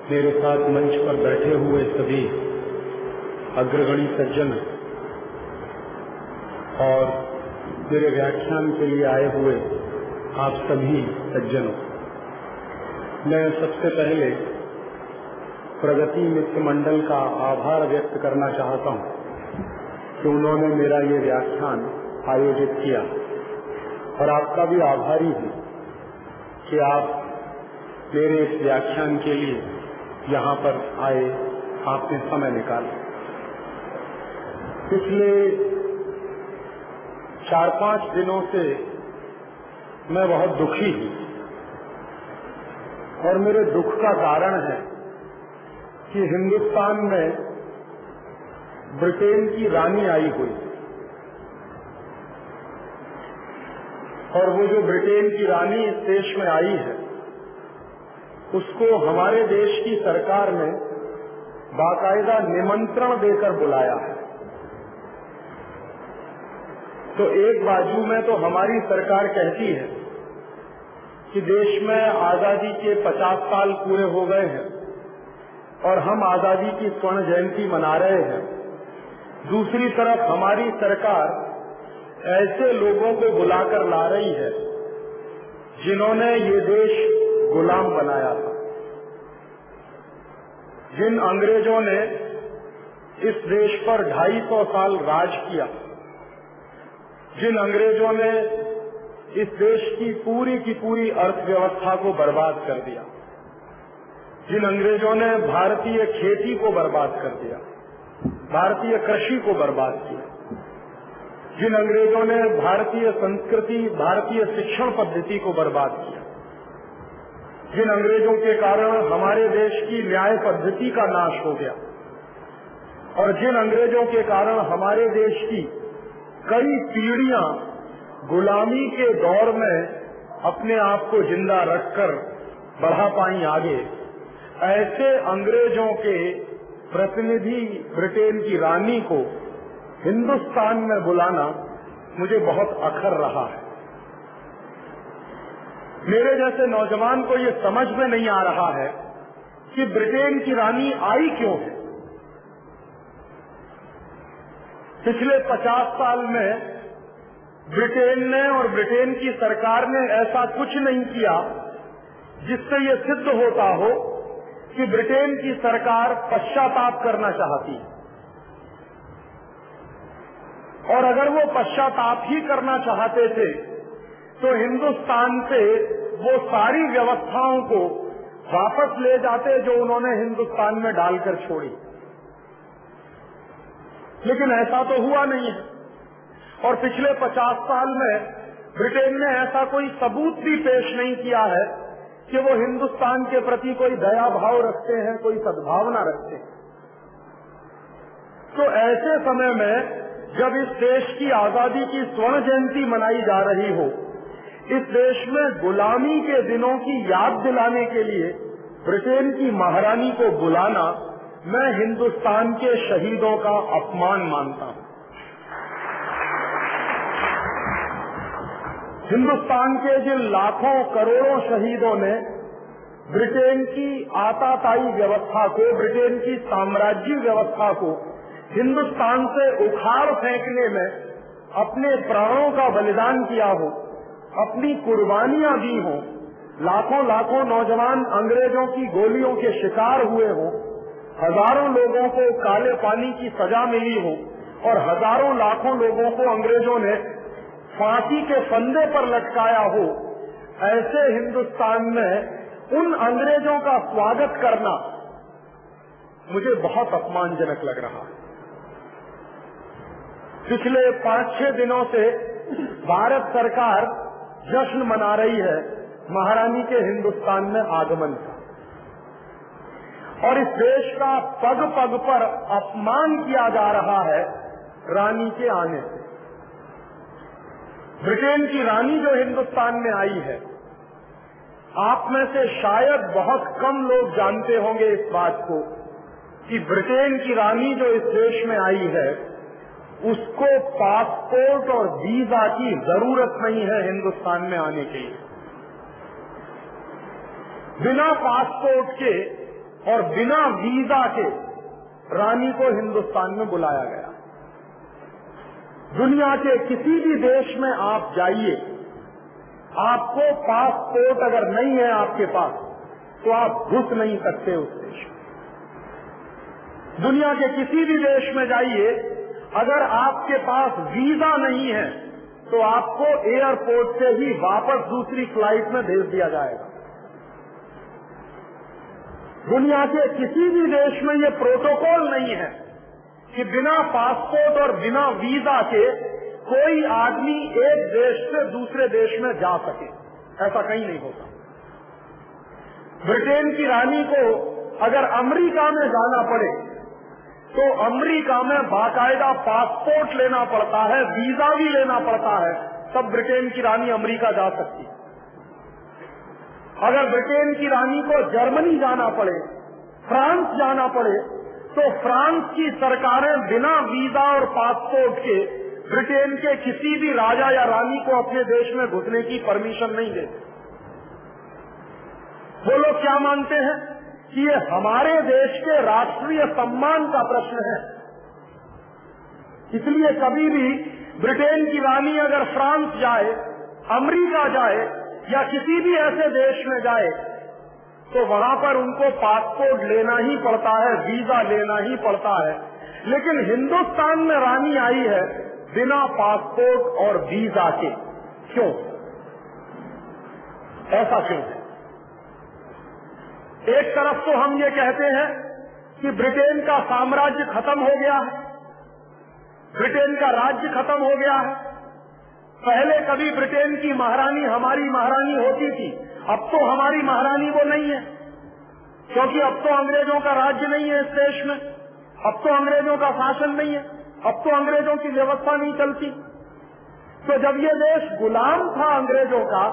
मेरे साथ मंच पर बैठे हुए सभी अग्रगणी सज्जन और मेरे व्याख्यान के लिए आए हुए आप सभी सज्जनों, मैं सबसे पहले प्रगति मित्र मंडल का आभार व्यक्त करना चाहता हूं कि उन्होंने मेरा ये व्याख्यान आयोजित किया और आपका भी आभारी हूं कि आप मेरे इस व्याख्यान के लिए यहाँ पर आए, आपने समय निकाला। पिछले 4-5 दिनों से मैं बहुत दुखी हूँ और मेरे दुख का कारण है कि हिंदुस्तान में ब्रिटेन की रानी आई हुई और वो जो ब्रिटेन की रानी इस देश में आई है उसको हमारे देश की सरकार ने बाकायदा निमंत्रण देकर बुलाया है। तो एक बाजू में तो हमारी सरकार कहती है कि देश में आजादी के 50 साल पूरे हो गए हैं और हम आजादी की स्वर्ण जयंती मना रहे हैं। दूसरी तरफ हमारी सरकार ऐसे लोगों को बुलाकर ला रही है जिन्होंने ये देश गुलाम बनाया था, जिन अंग्रेजों ने इस देश पर 250 साल राज किया, जिन अंग्रेजों ने इस देश की पूरी अर्थव्यवस्था को बर्बाद कर दिया, जिन अंग्रेजों ने भारतीय खेती को बर्बाद कर दिया, भारतीय कृषि को बर्बाद किया, जिन अंग्रेजों ने भारतीय संस्कृति, भारतीय शिक्षण पद्धति को बर्बाद किया, जिन अंग्रेजों के कारण हमारे देश की न्याय पद्धति का नाश हो गया और जिन अंग्रेजों के कारण हमारे देश की कई पीढ़ियां गुलामी के दौर में अपने आप को जिंदा रखकर बढ़ा पाई आगे, ऐसे अंग्रेजों के प्रतिनिधि ब्रिटेन की रानी को हिंदुस्तान में बुलाना मुझे बहुत अखर रहा है। मेरे जैसे नौजवान को ये समझ में नहीं आ रहा है कि ब्रिटेन की रानी आई क्यों है। पिछले 50 साल में ब्रिटेन ने और ब्रिटेन की सरकार ने ऐसा कुछ नहीं किया जिससे ये सिद्ध होता हो कि ब्रिटेन की सरकार पश्चाताप करना चाहती है। और अगर वो पश्चाताप ही करना चाहते थे तो हिंदुस्तान से वो सारी व्यवस्थाओं को वापस ले जाते जो उन्होंने हिंदुस्तान में डालकर छोड़ी, लेकिन ऐसा तो हुआ नहीं है। और पिछले 50 साल में ब्रिटेन ने ऐसा कोई सबूत भी पेश नहीं किया है कि वो हिंदुस्तान के प्रति कोई दया भाव रखते हैं, कोई सद्भावना रखते हैं। तो ऐसे समय में जब इस देश की आजादी की स्वर्ण जयंती मनाई जा रही हो, इस देश में गुलामी के दिनों की याद दिलाने के लिए ब्रिटेन की महारानी को बुलाना मैं हिंदुस्तान के शहीदों का अपमान मानता हूं। हिंदुस्तान के जिन लाखों करोड़ों शहीदों ने ब्रिटेन की आताताई व्यवस्था को, ब्रिटेन की साम्राज्य व्यवस्था को हिंदुस्तान से उखाड़ फेंकने में अपने प्राणों का बलिदान किया हो, अपनी कुर्बानियां दी हो, लाखों नौजवान अंग्रेजों की गोलियों के शिकार हुए हो, हजारों लोगों को काले पानी की सजा मिली हो और हजारों लाखों लोगों को अंग्रेजों ने फांसी के फंदे पर लटकाया हो, ऐसे हिंदुस्तान में उन अंग्रेजों का स्वागत करना मुझे बहुत अपमानजनक लग रहा है। पिछले 5-6 दिनों से भारत सरकार जश्न मना रही है महारानी के हिंदुस्तान में आगमन का और इस देश का पग पग पर अपमान किया जा रहा है रानी के आने से। ब्रिटेन की रानी जो हिंदुस्तान में आई है, आप में से शायद बहुत कम लोग जानते होंगे इस बात को कि ब्रिटेन की रानी जो इस देश में आई है उसको पासपोर्ट और वीजा की जरूरत नहीं है हिंदुस्तान में आने के लिए। बिना पासपोर्ट के और बिना वीजा के रानी को हिंदुस्तान में बुलाया गया। दुनिया के किसी भी देश में आप जाइए, आपको पासपोर्ट अगर नहीं है आपके पास तो आप घुस नहीं सकते उस देश में। दुनिया के किसी भी देश में जाइए, अगर आपके पास वीजा नहीं है तो आपको एयरपोर्ट से ही वापस दूसरी फ्लाइट में भेज दिया जाएगा। दुनिया के किसी भी देश में ये प्रोटोकॉल नहीं है कि बिना पासपोर्ट और बिना वीजा के कोई आदमी एक देश से दूसरे देश में जा सके, ऐसा कहीं नहीं होता। ब्रिटेन की रानी को अगर अमेरिका में जाना पड़े तो अमेरिका में बाकायदा पासपोर्ट लेना पड़ता है, वीजा भी लेना पड़ता है, तब ब्रिटेन की रानी अमेरिका जा सकती है। अगर ब्रिटेन की रानी को जर्मनी जाना पड़े, फ्रांस जाना पड़े, तो फ्रांस की सरकारें बिना वीजा और पासपोर्ट के ब्रिटेन के किसी भी राजा या रानी को अपने देश में घुसने की परमिशन नहीं देते। वो लोग क्या मानते हैं कि ये हमारे देश के राष्ट्रीय सम्मान का प्रश्न है, इसलिए कभी भी ब्रिटेन की रानी अगर फ्रांस जाए, अमेरिका जाए या किसी भी ऐसे देश में जाए तो वहां पर उनको पासपोर्ट लेना ही पड़ता है, वीजा लेना ही पड़ता है। लेकिन हिंदुस्तान में रानी आई है बिना पासपोर्ट और वीजा के, क्यों? ऐसा क्यों है? एक तरफ तो हम ये कहते हैं कि ब्रिटेन का साम्राज्य खत्म हो गया है, ब्रिटेन का राज्य खत्म हो गया है। पहले कभी ब्रिटेन की महारानी हमारी महारानी होती थी, अब तो हमारी महारानी वो नहीं है, क्योंकि अब तो अंग्रेजों का राज्य नहीं है इस देश में, अब तो अंग्रेजों का शासन नहीं है, अब तो अंग्रेजों की व्यवस्था नहीं चलती। तो जब ये देश गुलाम था अंग्रेजों का,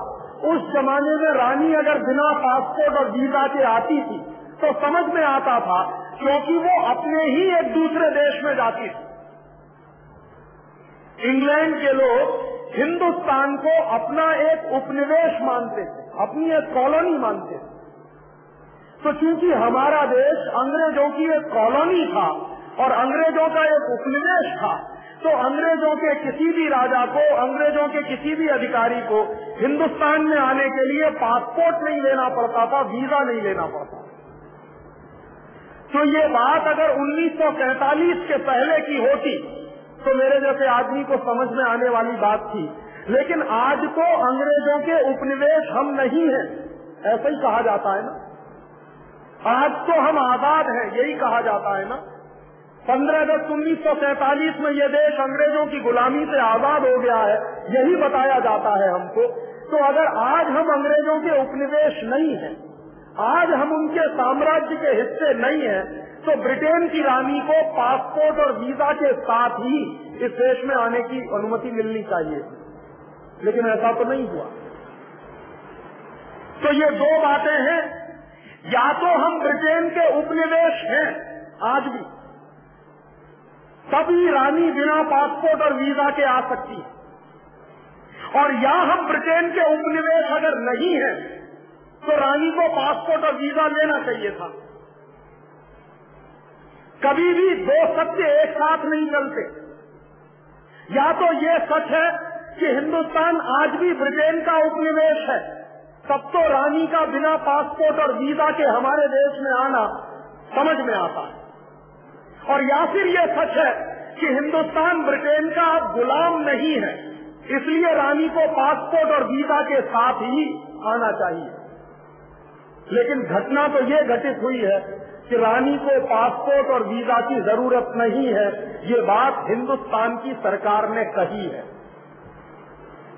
उस जमाने में रानी अगर बिना पासपोर्ट और वीजा के आती थी तो समझ में आता था, क्योंकि वो अपने ही एक दूसरे देश में जाती थी। इंग्लैंड के लोग हिंदुस्तान को अपना एक उपनिवेश मानते थे, अपनी एक कॉलोनी मानते थे। तो चूंकि हमारा देश अंग्रेजों की एक कॉलोनी था और अंग्रेजों का एक उपनिवेश था, तो अंग्रेजों के किसी भी राजा को, अंग्रेजों के किसी भी अधिकारी को हिंदुस्तान में आने के लिए पासपोर्ट नहीं लेना पड़ता था, वीजा नहीं लेना पड़ता। तो ये बात अगर 1943 के पहले की होती तो मेरे जैसे आदमी को समझ में आने वाली बात थी। लेकिन आज तो अंग्रेजों के उपनिवेश हम नहीं हैं, ऐसा ही कहा जाता है ना। आज तो हम आजाद हैं, यही कहा जाता है ना। 15 अगस्त 1947 में यह देश अंग्रेजों की गुलामी से आजाद हो गया है, यही बताया जाता है हमको। तो अगर आज हम अंग्रेजों के उपनिवेश नहीं हैं, आज हम उनके साम्राज्य के हिस्से नहीं हैं, तो ब्रिटेन की रानी को पासपोर्ट और वीजा के साथ ही इस देश में आने की अनुमति मिलनी चाहिए, लेकिन ऐसा तो नहीं हुआ। तो ये दो बातें हैं, या तो हम ब्रिटेन के उपनिवेश हैं आज भी, तभी रानी बिना पासपोर्ट और वीजा के आ सकती है, और या हम ब्रिटेन के उपनिवेश अगर नहीं है तो रानी को पासपोर्ट और वीजा लेना चाहिए था। कभी भी दो सत्य एक साथ नहीं चलते। या तो ये सच है कि हिंदुस्तान आज भी ब्रिटेन का उपनिवेश है, तब तो रानी का बिना पासपोर्ट और वीजा के हमारे देश में आना समझ में आता है। और या फिर ये सच है कि हिंदुस्तान ब्रिटेन का अब गुलाम नहीं है, इसलिए रानी को पासपोर्ट और वीजा के साथ ही आना चाहिए। लेकिन घटना तो ये घटित हुई है कि रानी को पासपोर्ट और वीजा की जरूरत नहीं है, ये बात हिंदुस्तान की सरकार ने कही है।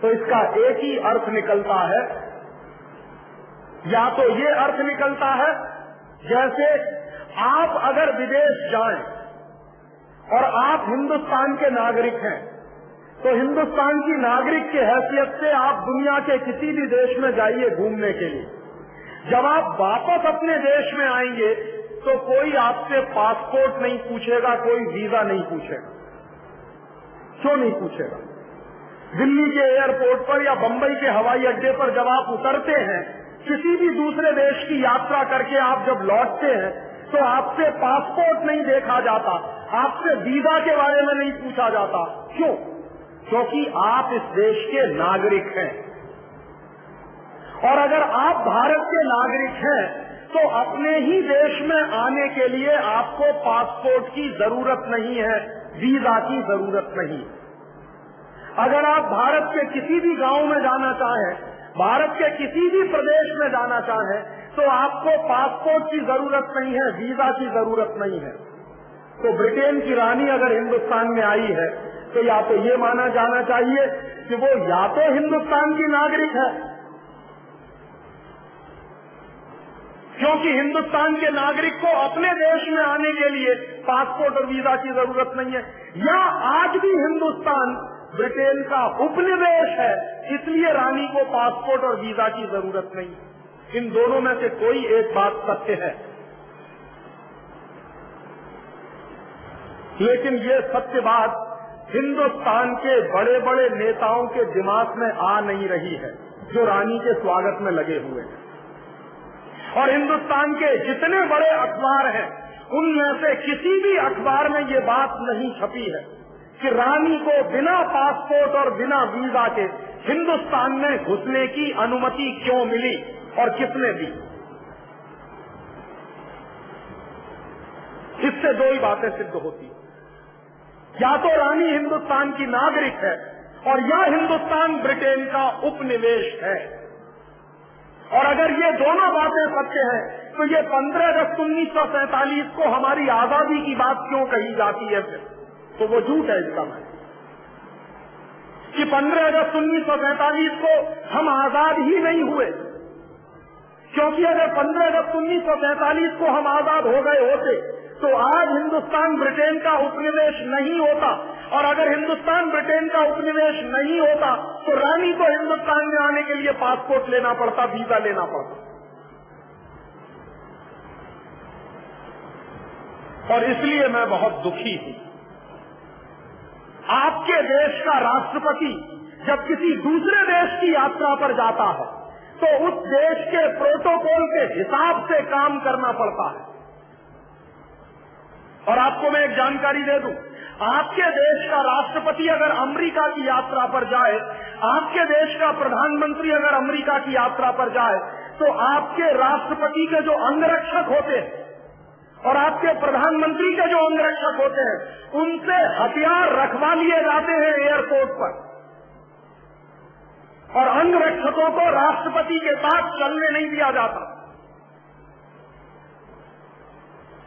तो इसका एक ही अर्थ निकलता है, या तो ये अर्थ निकलता है जैसे आप अगर विदेश जाएं और आप हिंदुस्तान के नागरिक हैं, तो हिंदुस्तान की नागरिक की हैसियत से आप दुनिया के किसी भी देश में जाइए घूमने के लिए। जब आप वापस अपने देश में आएंगे तो कोई आपसे पासपोर्ट नहीं पूछेगा, कोई वीजा नहीं पूछेगा। क्यों नहीं पूछेगा? दिल्ली के एयरपोर्ट पर या बंबई के हवाई अड्डे पर जब आप उतरते हैं किसी भी दूसरे देश की यात्रा करके आप जब लौटते हैं तो आपसे पासपोर्ट नहीं देखा जाता, आपसे वीजा के बारे में नहीं पूछा जाता। क्यों? क्योंकि आप इस देश के नागरिक हैं। और अगर आप भारत के नागरिक हैं तो अपने ही देश में आने के लिए आपको पासपोर्ट की जरूरत नहीं है, वीजा की जरूरत नहीं। अगर आप भारत के किसी भी गांव में जाना चाहें, भारत के किसी भी प्रदेश में जाना चाहें, तो आपको पासपोर्ट की जरूरत नहीं है, वीजा की जरूरत नहीं है। तो ब्रिटेन की रानी अगर हिंदुस्तान में आई है तो या तो ये माना जाना चाहिए कि वो या तो हिंदुस्तान की नागरिक है, क्योंकि हिंदुस्तान के नागरिक को अपने देश में आने के लिए पासपोर्ट और वीजा की जरूरत नहीं है, या आज भी हिंदुस्तान ब्रिटेन का उपनिवेश है, इसलिए रानी को पासपोर्ट और वीजा की जरूरत नहीं। इन दोनों में से कोई एक बात सत्य है, लेकिन ये सत्य बात हिंदुस्तान के बड़े बड़े नेताओं के दिमाग में आ नहीं रही है, जो रानी के स्वागत में लगे हुए हैं। और हिंदुस्तान के जितने बड़े अखबार हैं, उनमें से किसी भी अखबार में ये बात नहीं छपी है कि रानी को बिना पासपोर्ट और बिना वीजा के हिंदुस्तान में घुसने की अनुमति क्यों मिली और किसने दी। इससे दो ही बातें सिद्ध होती हैं, या तो रानी हिंदुस्तान की नागरिक है और या हिंदुस्तान ब्रिटेन का उपनिवेश है। और अगर ये दोनों बातें सत्य हैं तो ये 15 अगस्त 1947 को हमारी आजादी की बात क्यों कही जाती है फिर? तो वो झूठ है इसका मतलब कि 15 अगस्त 1947 को हम आजाद ही नहीं हुए, क्योंकि अगर 15 अगस्त 1947 को हम आजाद हो गए होते तो आज हिंदुस्तान ब्रिटेन का उपनिवेश नहीं होता, और अगर हिंदुस्तान ब्रिटेन का उपनिवेश नहीं होता तो रानी को हिंदुस्तान में आने के लिए पासपोर्ट लेना पड़ता, वीजा लेना पड़ता। और इसलिए मैं बहुत दुखी हूं। आपके देश का राष्ट्रपति जब किसी दूसरे देश की यात्रा पर जाता है तो उस देश के प्रोटोकॉल के हिसाब से काम करना पड़ता है। और आपको मैं एक जानकारी दे दूं, आपके देश का राष्ट्रपति अगर अमेरिका की यात्रा पर जाए, आपके देश का प्रधानमंत्री अगर अमेरिका की यात्रा पर जाए, तो आपके राष्ट्रपति के जो अंगरक्षक होते हैं और आपके प्रधानमंत्री के जो अंगरक्षक होते हैं, उनसे हथियार रखवा लिए जाते हैं एयरपोर्ट पर, और अंगरक्षकों को राष्ट्रपति के साथ चलने नहीं दिया जाता।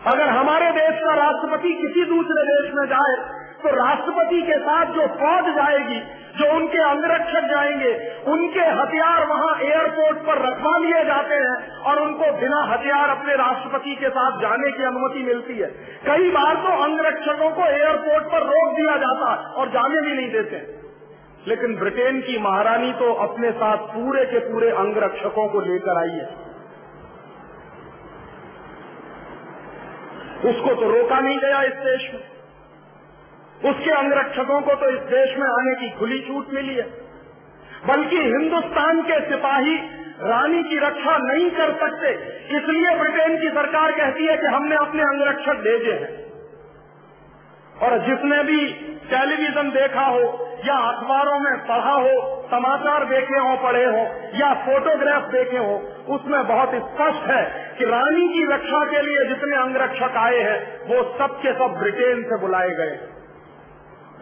अगर हमारे देश का राष्ट्रपति किसी दूसरे देश में जाए तो राष्ट्रपति के साथ जो फौज जाएगी, जो उनके अंगरक्षक जाएंगे, उनके हथियार वहां एयरपोर्ट पर रखवा लिए जाते हैं और उनको बिना हथियार अपने राष्ट्रपति के साथ जाने की अनुमति मिलती है। कई बार तो अंगरक्षकों को एयरपोर्ट पर रोक दिया जाता है और जाने भी नहीं देते। लेकिन ब्रिटेन की महारानी तो अपने साथ पूरे के पूरे अंगरक्षकों को लेकर आई है, उसको तो रोका नहीं गया इस देश में, उसके अंगरक्षकों को तो इस देश में आने की खुली छूट मिली है। बल्कि हिंदुस्तान के सिपाही रानी की रक्षा नहीं कर सकते, इसलिए ब्रिटेन की सरकार कहती है कि हमने अपने अंगरक्षक भेजे हैं। और जिसने भी टेलीविजन देखा हो या अखबारों में पढ़ा हो, समाचार देखे हो, पढ़े हो या फोटोग्राफ देखे हो, उसमें बहुत स्पष्ट है कि रानी की रक्षा के लिए जितने अंगरक्षक आए हैं वो सब के सब ब्रिटेन से बुलाए गए।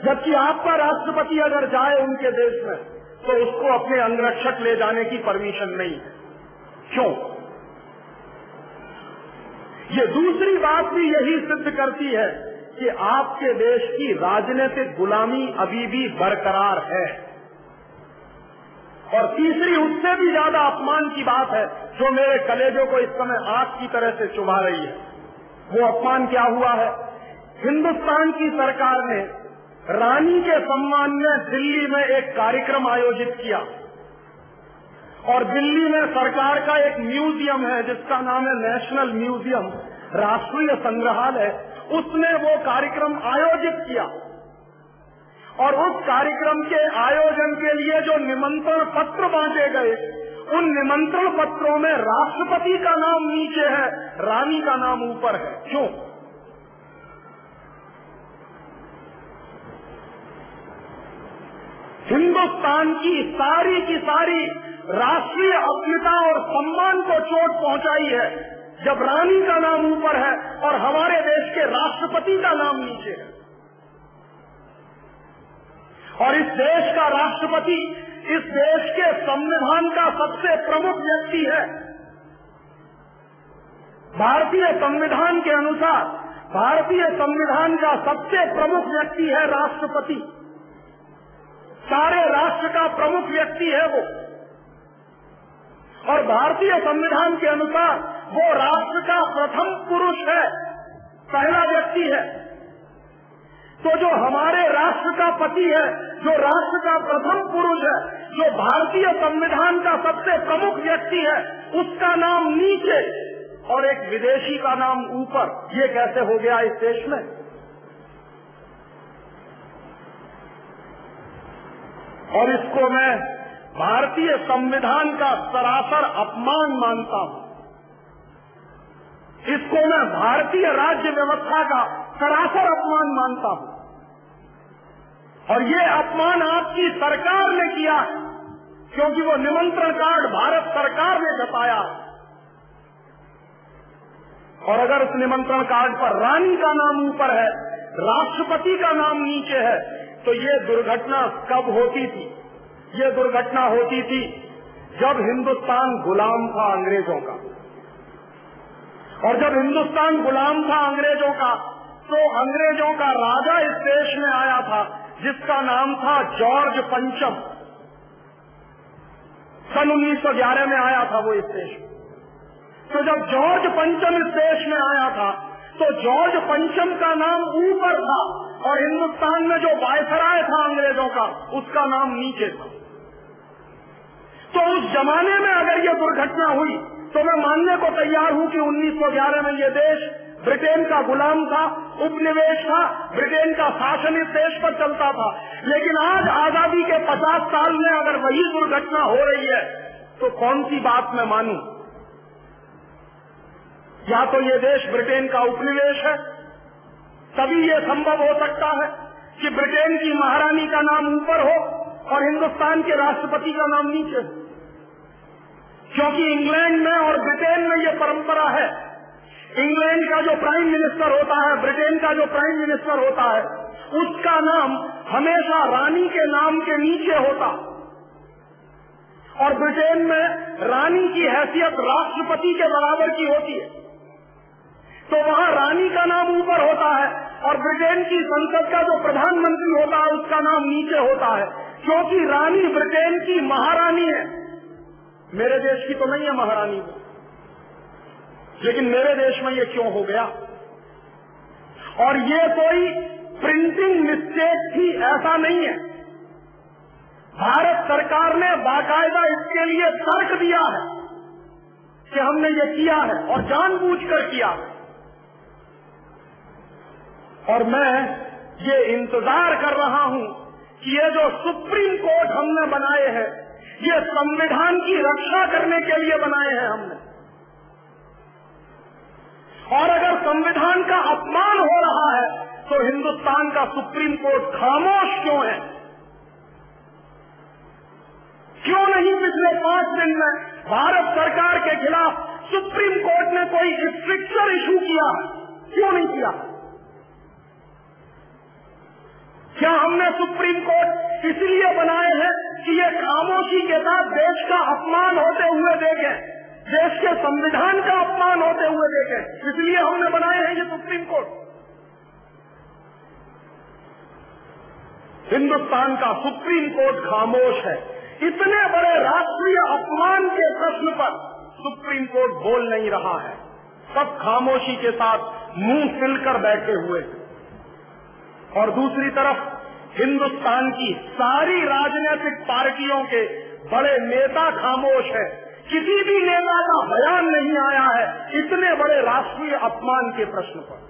जबकि आपका राष्ट्रपति अगर जाए उनके देश में तो उसको अपने अंगरक्षक ले जाने की परमिशन नहीं है। क्यों? ये दूसरी बात भी यही सिद्ध करती है कि आपके देश की राजनीतिक गुलामी अभी भी बरकरार है। और तीसरी, उससे भी ज्यादा अपमान की बात है जो मेरे कलेजों को इस समय आग की तरह से चुभा रही है। वो अपमान क्या हुआ है? हिंदुस्तान की सरकार ने रानी के सम्मान में दिल्ली में एक कार्यक्रम आयोजित किया, और दिल्ली में सरकार का एक म्यूजियम है जिसका नाम है नेशनल म्यूजियम, राष्ट्रीय संग्रहालय, उसने वो कार्यक्रम आयोजित किया। और उस कार्यक्रम के आयोजन के लिए जो निमंत्रण पत्र बांटे गए, उन निमंत्रण पत्रों में राष्ट्रपति का नाम नीचे है, रानी का नाम ऊपर है। क्यों? हिंदुस्तान की सारी राष्ट्रीय अस्मिता और सम्मान को चोट पहुंचाई है जब रानी का नाम ऊपर है और हमारे देश के राष्ट्रपति का नाम नीचे है। और इस देश का राष्ट्रपति इस देश के संविधान का सबसे प्रमुख व्यक्ति है। भारतीय संविधान के अनुसार भारतीय संविधान का सबसे प्रमुख व्यक्ति है राष्ट्रपति। सारे राष्ट्र का प्रमुख व्यक्ति है वो, और भारतीय संविधान के अनुसार वो राष्ट्र का प्रथम पुरुष है, पहला व्यक्ति है। तो जो हमारे राष्ट्र का पति है, जो राष्ट्र का प्रथम पुरुष है, जो भारतीय संविधान का सबसे प्रमुख व्यक्ति है, उसका नाम नीचे और एक विदेशी का नाम ऊपर, ये कैसे हो गया इस देश में? और इसको मैं भारतीय संविधान का सरासर अपमान मानता हूं। इसको मैं भारतीय राज्य व्यवस्था का सरासर अपमान मानता हूं। और ये अपमान आपकी सरकार ने किया है, क्योंकि वो निमंत्रण कार्ड भारत सरकार ने छपाया है। और अगर उस निमंत्रण कार्ड पर रानी का नाम ऊपर है, राष्ट्रपति का नाम नीचे है, तो ये दुर्घटना कब होती थी? ये दुर्घटना होती थी जब हिंदुस्तान गुलाम था अंग्रेजों का। और जब हिंदुस्तान गुलाम था अंग्रेजों का, तो अंग्रेजों का राजा इस देश में आया था जिसका नाम था जॉर्ज पंचम। सन 1911 में आया था वो इस देश में। तो जब जॉर्ज पंचम इस देश में आया था, तो जॉर्ज पंचम का नाम ऊपर था और हिंदुस्तान में जो वायसराय था अंग्रेजों का, उसका नाम नीचे था। तो उस जमाने में अगर ये दुर्घटना हुई तो मैं मानने को तैयार हूं कि 1911 में ये देश ब्रिटेन का गुलाम था, उपनिवेश था, ब्रिटेन का शासन इस देश पर चलता था। लेकिन आज आजादी के 50 साल में अगर वही दुर्घटना हो रही है तो कौन सी बात मैं मानूं? या तो ये देश ब्रिटेन का उपनिवेश है, तभी ये संभव हो सकता है कि ब्रिटेन की महारानी का नाम ऊपर हो और हिंदुस्तान के राष्ट्रपति का नाम नीचे हो। क्योंकि इंग्लैंड में और ब्रिटेन में ये परंपरा है, इंग्लैंड का जो प्राइम मिनिस्टर होता है, ब्रिटेन का जो प्राइम मिनिस्टर होता है, उसका नाम हमेशा रानी के नाम के नीचे होता। और ब्रिटेन में रानी की हैसियत राष्ट्रपति के बराबर की होती है, तो वहां रानी का नाम ऊपर होता है और ब्रिटेन की संसद का जो प्रधानमंत्री होता है उसका नाम नीचे होता है, क्योंकि रानी ब्रिटेन की महारानी है। मेरे देश की तो नहीं है महारानी, लेकिन मेरे देश में ये क्यों हो गया? और ये कोई प्रिंटिंग मिस्टेक थी ऐसा नहीं है। भारत सरकार ने बाकायदा इसके लिए तर्क दिया है कि हमने ये किया है और जानबूझकर किया है। और मैं ये इंतजार कर रहा हूं कि ये जो सुप्रीम कोर्ट हमने बनाए हैं, ये संविधान की रक्षा करने के लिए बनाए हैं हमने। और अगर संविधान का अपमान हो रहा है तो हिंदुस्तान का सुप्रीम कोर्ट खामोश क्यों है? क्यों नहीं पिछले 5 दिन में भारत सरकार के खिलाफ सुप्रीम कोर्ट ने कोई स्ट्रिक्चर इशू किया है? क्यों नहीं किया? क्या हमने सुप्रीम कोर्ट इसलिए बनाए हैं कि ये खामोशी के साथ देश का अपमान होते हुए देखें, देश के संविधान का अपमान होते हुए देखें? इसलिए हमने बनाए हैं ये सुप्रीम कोर्ट। हिंदुस्तान का सुप्रीम कोर्ट खामोश है। इतने बड़े राष्ट्रीय अपमान के प्रश्न पर सुप्रीम कोर्ट बोल नहीं रहा है। सब खामोशी के साथ मुंह सिलकर बैठे हुए हैं। और दूसरी तरफ हिंदुस्तान की सारी राजनीतिक पार्टियों के बड़े नेता खामोश है। किसी भी नेता का बयान नहीं आया है इतने बड़े राष्ट्रीय अपमान के प्रश्न पर।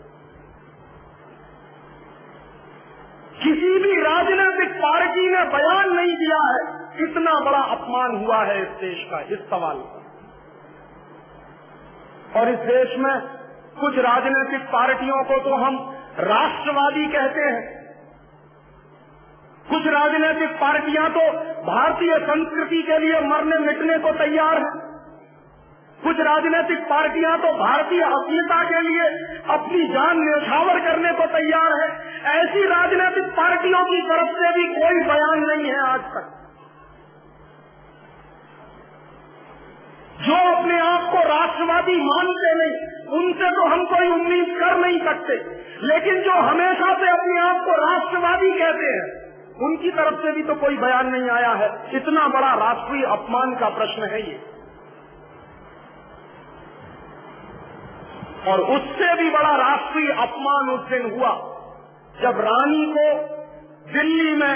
किसी भी राजनीतिक पार्टी ने बयान नहीं दिया है इतना बड़ा अपमान हुआ है इस देश का इस सवाल पर। और इस देश में कुछ राजनीतिक पार्टियों को तो हम राष्ट्रवादी कहते हैं, कुछ राजनीतिक पार्टियां तो भारतीय संस्कृति के लिए मरने मिटने को तैयार हैं, कुछ राजनीतिक पार्टियां तो भारतीय अस्मिता के लिए अपनी जान न्यौछावर करने को तैयार है। ऐसी राजनीतिक पार्टियों की तरफ से भी कोई बयान नहीं है आज तक। जो अपने आप को राष्ट्रवादी मानते नहीं, उनसे तो हम कोई उम्मीद कर नहीं सकते, लेकिन जो हमेशा से अपने आप को राष्ट्रवादी कहते हैं, उनकी तरफ से भी तो कोई बयान नहीं आया है। इतना बड़ा राष्ट्रीय अपमान का प्रश्न है ये। और उससे भी बड़ा राष्ट्रीय अपमान उस दिन हुआ जब रानी को दिल्ली में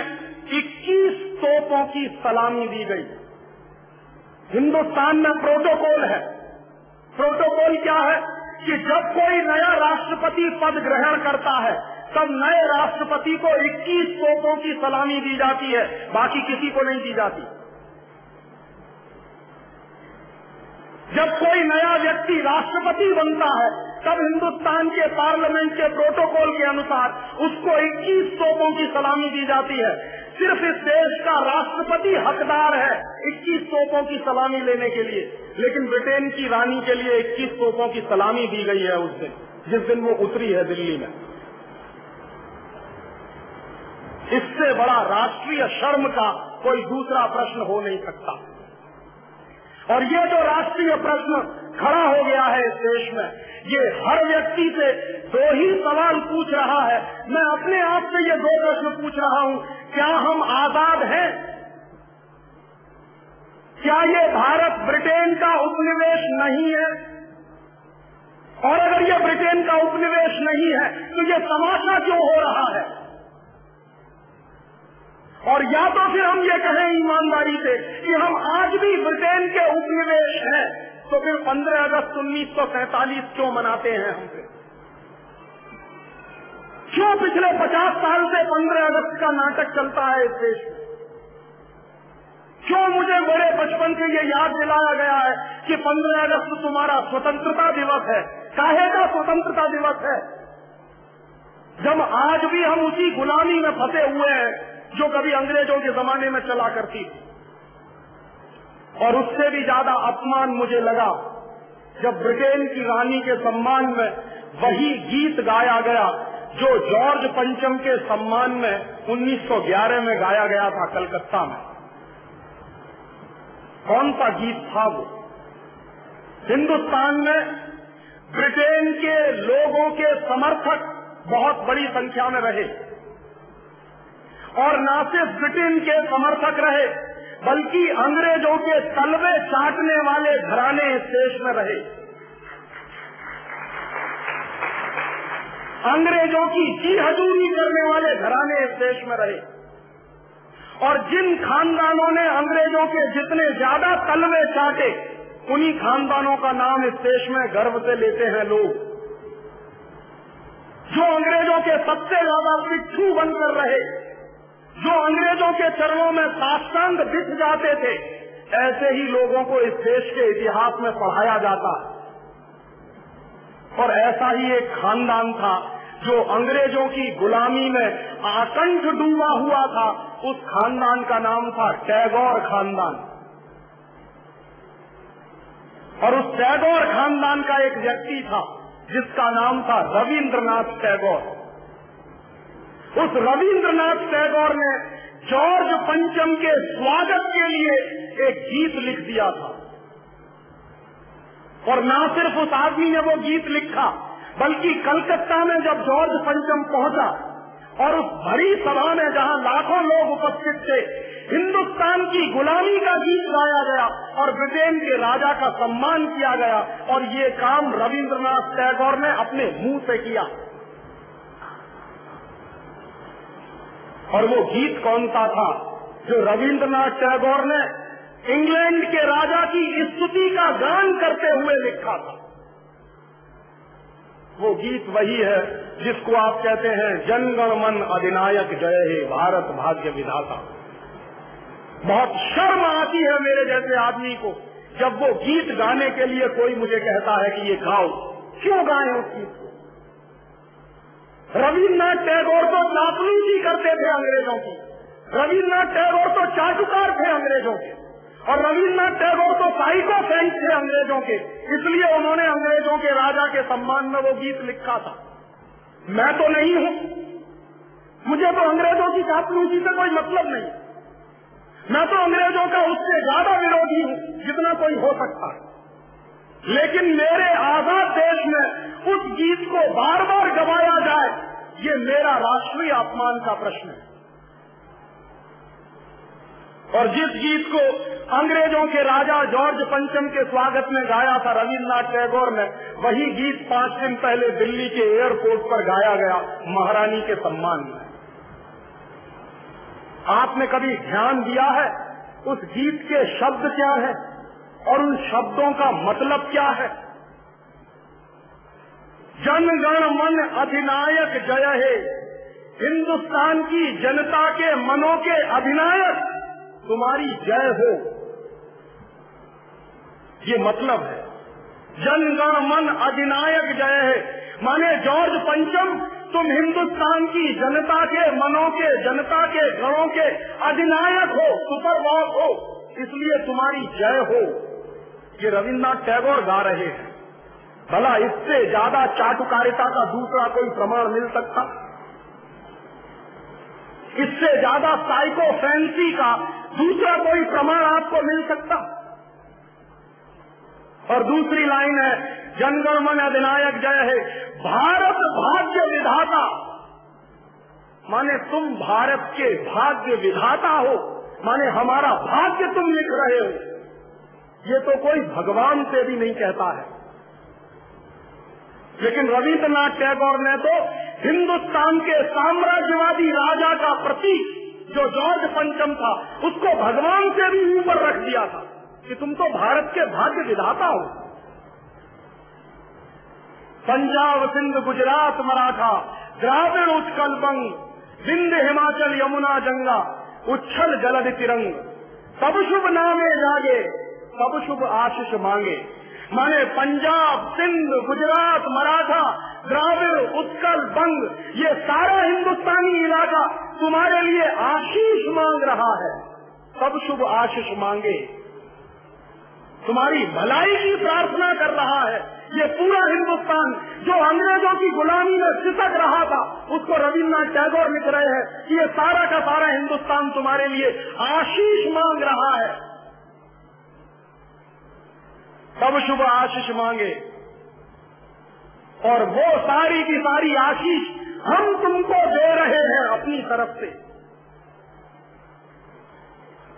21 तोपों की सलामी दी गई। हिंदुस्तान में प्रोटोकॉल है। प्रोटोकॉल क्या है कि जब कोई नया राष्ट्रपति पद ग्रहण करता है तब नए राष्ट्रपति को 21 तोपों की सलामी दी जाती है, बाकी किसी को नहीं दी जाती। जब कोई नया व्यक्ति राष्ट्रपति बनता है तब हिंदुस्तान के पार्लियामेंट के प्रोटोकॉल के अनुसार उसको 21 तोपों की सलामी दी जाती है। सिर्फ इस देश का राष्ट्रपति हकदार है 21 तोपों की सलामी लेने के लिए, लेकिन ब्रिटेन की रानी के लिए 21 तोपों की सलामी दी गई है उस दिन, जिस दिन वो उतरी है दिल्ली में। इससे बड़ा राष्ट्रीय शर्म का कोई दूसरा प्रश्न हो नहीं सकता। और ये जो राष्ट्रीय प्रश्न खड़ा हो गया है इस देश में, ये हर व्यक्ति से दो ही सवाल पूछ रहा है। मैं अपने आप से ये दो प्रश्न पूछ रहा हूं, क्या हम आजाद हैं? क्या ये भारत ब्रिटेन का उपनिवेश नहीं है? और अगर ये ब्रिटेन का उपनिवेश नहीं है तो ये तमाशा क्यों हो रहा है? और या तो फिर हम ये कहें ईमानदारी से कि हम आज भी ब्रिटेन के उपनिवेश हैं, तो फिर 15 अगस्त 1947 क्यों मनाते हैं हम? फिर क्यों पिछले 50 साल से 15 अगस्त का नाटक चलता है इस देश में? क्यों मुझे बड़े बचपन से ये याद दिलाया गया है कि 15 अगस्त तुम्हारा स्वतंत्रता दिवस है? काहे का स्वतंत्रता दिवस है जब आज भी हम उसी गुलामी में फंसे हुए हैं जो कभी अंग्रेजों के जमाने में चला करती थी। और उससे भी ज्यादा अपमान मुझे लगा जब ब्रिटेन की रानी के सम्मान में वही गीत गाया गया जो जॉर्ज पंचम के सम्मान में 1911 में गाया गया था कलकत्ता में। कौन सा गीत था वो? हिंदुस्तान में ब्रिटेन के लोगों के समर्थक बहुत बड़ी संख्या में रहे, और न सिर्फ ब्रिटेन के समर्थक रहे बल्कि अंग्रेजों के तलवे चाटने वाले घराने इस देश में रहे। अंग्रेजों की जी हजूरी करने वाले घराने इस देश में रहे। और जिन खानदानों ने अंग्रेजों के जितने ज्यादा तलवे चाटे, उन्हीं खानदानों का नाम इस देश में गर्व से लेते हैं लोग। जो अंग्रेजों के सबसे ज्यादा पिट्ठू बनकर रहे, जो अंग्रेजों के चरणों में साष्टांग बिछ जाते थे, ऐसे ही लोगों को इस देश के इतिहास में पढ़ाया जाता। और ऐसा ही एक खानदान था जो अंग्रेजों की गुलामी में आकंठ डूबा हुआ था। उस खानदान का नाम था टैगोर खानदान। और उस टैगोर खानदान का एक व्यक्ति था जिसका नाम था रविंद्रनाथ टैगोर। उस रविंद्रनाथ टैगोर ने जॉर्ज पंचम के स्वागत के लिए एक गीत लिख दिया था। और न सिर्फ उस आदमी ने वो गीत लिखा, बल्कि कलकत्ता में जब जॉर्ज पंचम पहुंचा और उस भरी सभा में जहां लाखों लोग उपस्थित थे, हिंदुस्तान की गुलामी का गीत गाया गया और ब्रिटेन के राजा का सम्मान किया गया। और ये काम रविंद्रनाथ टैगोर ने अपने मुंह से किया। और वो गीत कौन सा था जो रविंद्रनाथ टैगोर ने इंग्लैंड के राजा की स्तुति का गान करते हुए लिखा था? वो गीत वही है जिसको आप कहते हैं जन गण मन अधिनायक जय हे भारत भाग्य विधाता। बहुत शर्म आती है मेरे जैसे आदमी को जब वो गीत गाने के लिए कोई मुझे कहता है कि ये गाओ। क्यों गाएं उस गीत को? रविन्द्रनाथ टैगोर तो चापलूसी करते थे अंग्रेजों की, रविन्द्रनाथ टैगोर तो चाटुकार थे अंग्रेजों के, और रविन्द्रनाथ टैगोर तो साइको फ्रेंड थे अंग्रेजों के। इसलिए उन्होंने अंग्रेजों के राजा के सम्मान में वो गीत लिखा था। मैं तो नहीं हूं, मुझे तो अंग्रेजों की चापलूसी से कोई मतलब नहीं। मैं तो अंग्रेजों का उससे ज्यादा विरोधी हूं जितना कोई हो सकता है। लेकिन मेरे आजाद देश में उस गीत को बार बार गवाया जाए, ये मेरा राष्ट्रीय अपमान का प्रश्न है। और जिस गीत को अंग्रेजों के राजा जॉर्ज पंचम के स्वागत में गाया था रविन्द्रनाथ टैगोर ने, वही गीत 5 दिन पहले दिल्ली के एयरपोर्ट पर गाया गया महारानी के सम्मान में। आपने कभी ध्यान दिया है उस गीत के शब्द क्या है और उन शब्दों का मतलब क्या है? जन गण मन अधिनायक जय हे, हिंदुस्तान की जनता के मनों के अधिनायक तुम्हारी जय हो, ये मतलब है। जन गण मन अधिनायक जय है माने जॉर्ज पंचम तुम हिंदुस्तान की जनता के मनों के, जनता के गणों के अधिनायक हो, सुपर बॉस हो, इसलिए तुम्हारी जय हो। ये रविन्द्रनाथ टैगोर गा रहे हैं। भला इससे ज्यादा चाटुकारिता का दूसरा कोई प्रमाण मिल सकता? इससे ज्यादा साइको फैंसी का दूसरा कोई प्रमाण आपको मिल सकता? और दूसरी लाइन है जनगण मन अधिनायक जय है, भारत भाग्य विधाता, माने तुम भारत के भाग्य विधाता हो, माने हमारा भाग्य तुम लिख रहे हो। ये तो कोई भगवान से भी नहीं कहता है। लेकिन रविन्द्रनाथ टैगोर ने तो हिंदुस्तान के साम्राज्यवादी राजा का प्रतीक जो जॉर्ज पंचम था, उसको भगवान से भी ऊपर रख दिया था कि तुम तो भारत के भाग्य विधाता हो। पंजाब सिंध गुजरात मराठा द्राविड़ उत्कल बंग, विंध्य हिमाचल यमुना गंगा, उच्छल जलद तिरंग, सब शुभ नामे जागे, सब शुभ आशीष मांगे। माने पंजाब सिंध गुजरात मराठा द्राविड़ उत्कल बंग, ये सारा हिंदुस्तानी इलाका तुम्हारे लिए आशीष मांग रहा है, सब शुभ आशीष मांगे, तुम्हारी भलाई की प्रार्थना कर रहा है। ये पूरा हिंदुस्तान जो अंग्रेजों की गुलामी में सिसक रहा था, उसको रविन्द्रनाथ टैगोर लिख रहे हैं कि ये सारा का सारा हिंदुस्तान तुम्हारे लिए आशीष मांग रहा है, सब शुभ आशीष मांगे। और वो सारी की सारी आशीष हम तुमको दे रहे हैं अपनी तरफ से।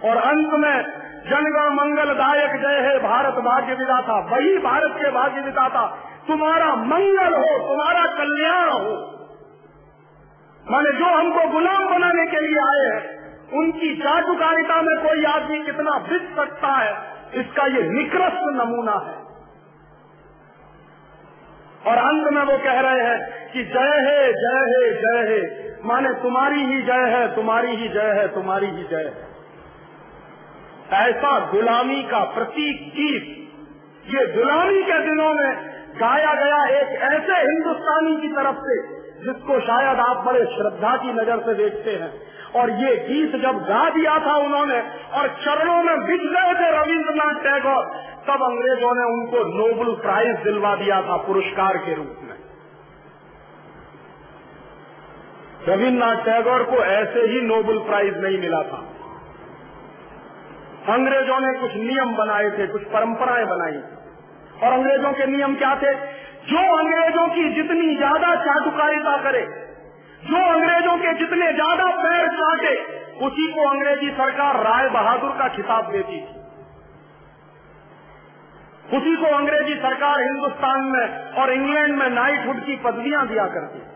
और अंत में जनगण मंगलदायक जय है भारत भाग्य विधाता, वही भारत के भाग्य विधाता तुम्हारा मंगल हो, तुम्हारा कल्याण हो। माने जो हमको गुलाम बनाने के लिए आए हैं, उनकी चाटुकारिता में कोई आदमी कितना बिक सकता है, इसका ये निकृष्ट नमूना है। और अंत में वो कह रहे हैं कि जय है जय है जय है, माने तुम्हारी ही जय है, तुम्हारी ही जय है, तुम्हारी ही जय है। ऐसा गुलामी का प्रतीक गीत ये गुलामी के दिनों में गाया गया एक ऐसे हिंदुस्तानी की तरफ से जिसको शायद आप बड़े श्रद्धा की नजर से देखते हैं। और ये गीत जब गा दिया था उन्होंने और चरणों में बिछ गए थे रविन्द्रनाथ टैगोर, तब अंग्रेजों ने उनको नोबेल प्राइज दिलवा दिया था पुरस्कार के रूप में। रविन्द्रनाथ टैगोर को ऐसे ही नोबेल प्राइज नहीं मिला था। अंग्रेजों ने कुछ नियम बनाए थे, कुछ परंपराएं बनाई थी। और अंग्रेजों के नियम क्या थे? जो अंग्रेजों की जितनी ज्यादा चाटुकारिता करे, जो अंग्रेजों के जितने ज्यादा पैर चाटे, उसी को अंग्रेजी सरकार राय बहादुर का खिताब देती थी। उसी को अंग्रेजी सरकार हिंदुस्तान में और इंग्लैंड में नाइटहुड की पदवियां दिया करती।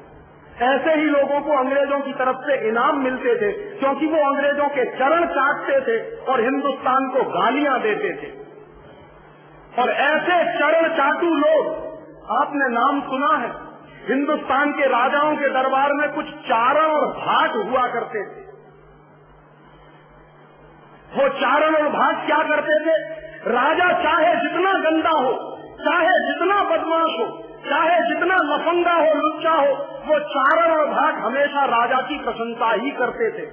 ऐसे ही लोगों को अंग्रेजों की तरफ से इनाम मिलते थे क्योंकि वो अंग्रेजों के चरण चाटते थे और हिंदुस्तान को गालियां देते थे। और ऐसे चरण चाटू लोग आपने नाम सुना है, हिंदुस्तान के राजाओं के दरबार में कुछ चारण और भाट हुआ करते थे। वो चारण और भाट क्या करते थे? राजा चाहे जितना गंदा हो, चाहे जितना बदमाश हो, चाहे जितना लफंगा हो, लुच्चा हो, वो चारण और भाट हमेशा राजा की प्रशंसा ही करते थे।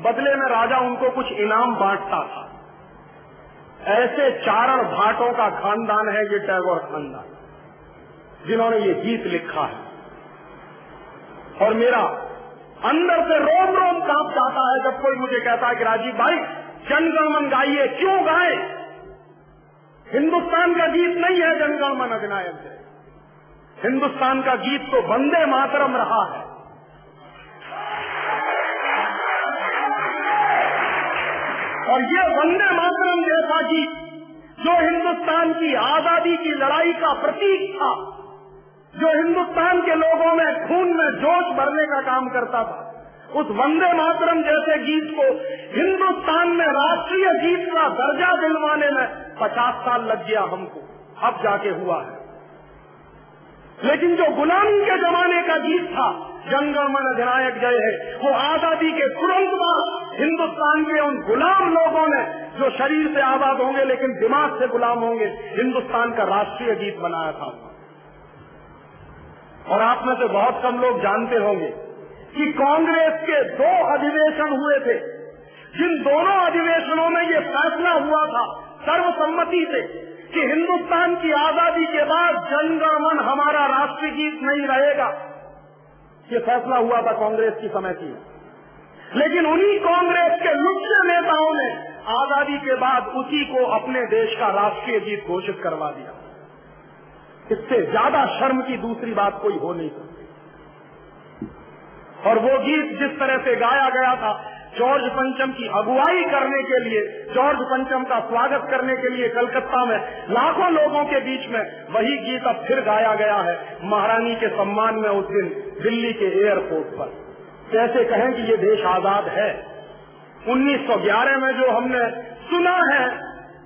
बदले में राजा उनको कुछ इनाम बांटता था। ऐसे चारण भाटों का खानदान है ये टैगोर खानदान, जिन्होंने ये गीत लिखा है। और मेरा अंदर से रोम रोम कांप जाता है जब कोई मुझे कहता है कि राजीव भाई जनगणमन गाइए। क्यों गाएं? हिंदुस्तान का गीत नहीं है जनगणमन अधिनायक जय। हिंदुस्तान का गीत तो वंदे मातरम रहा है। और ये वंदे मातरम जैसा गीत जो हिंदुस्तान की आजादी की लड़ाई का प्रतीक था, जो हिंदुस्तान के लोगों में खून में जोश भरने का काम करता था, उस वंदे मातरम जैसे गीत को हिंदुस्तान में राष्ट्रीय गीत का दर्जा दिलवाने में 50 साल लग गया हमको, अब जाके हुआ है। लेकिन जो गुलामी के जमाने का गीत था जनगणमन अधिनायक जय है, वो आजादी के तुरंत बाद हिंदुस्तान के उन गुलाम लोगों ने, जो शरीर से आजाद होंगे लेकिन दिमाग से गुलाम होंगे, हिंदुस्तान का राष्ट्रीय गीत बनाया था। और आप में से बहुत कम लोग जानते होंगे कि कांग्रेस के 2 अधिवेशन हुए थे, जिन दोनों अधिवेशनों में ये फैसला हुआ था सर्वसम्मति से कि हिंदुस्तान की आजादी के बाद जनगणमन हमारा राष्ट्रीय गीत नहीं रहेगा। ये फैसला हुआ था कांग्रेस की समिति में। लेकिन उन्हीं कांग्रेस के लुच्चे नेताओं ने आजादी के बाद उसी को अपने देश का राष्ट्रीय गीत घोषित करवा दिया। इससे ज्यादा शर्म की दूसरी बात कोई हो नहीं सकती। और वो गीत जिस तरह से गाया गया था जॉर्ज पंचम की अगुवाई करने के लिए, जॉर्ज पंचम का स्वागत करने के लिए कलकत्ता में लाखों लोगों के बीच में, वही गीत अब फिर गाया गया है महारानी के सम्मान में उस दिन दिल्ली के एयरपोर्ट पर। कैसे कहें कि ये देश आजाद है? 1911 में जो हमने सुना है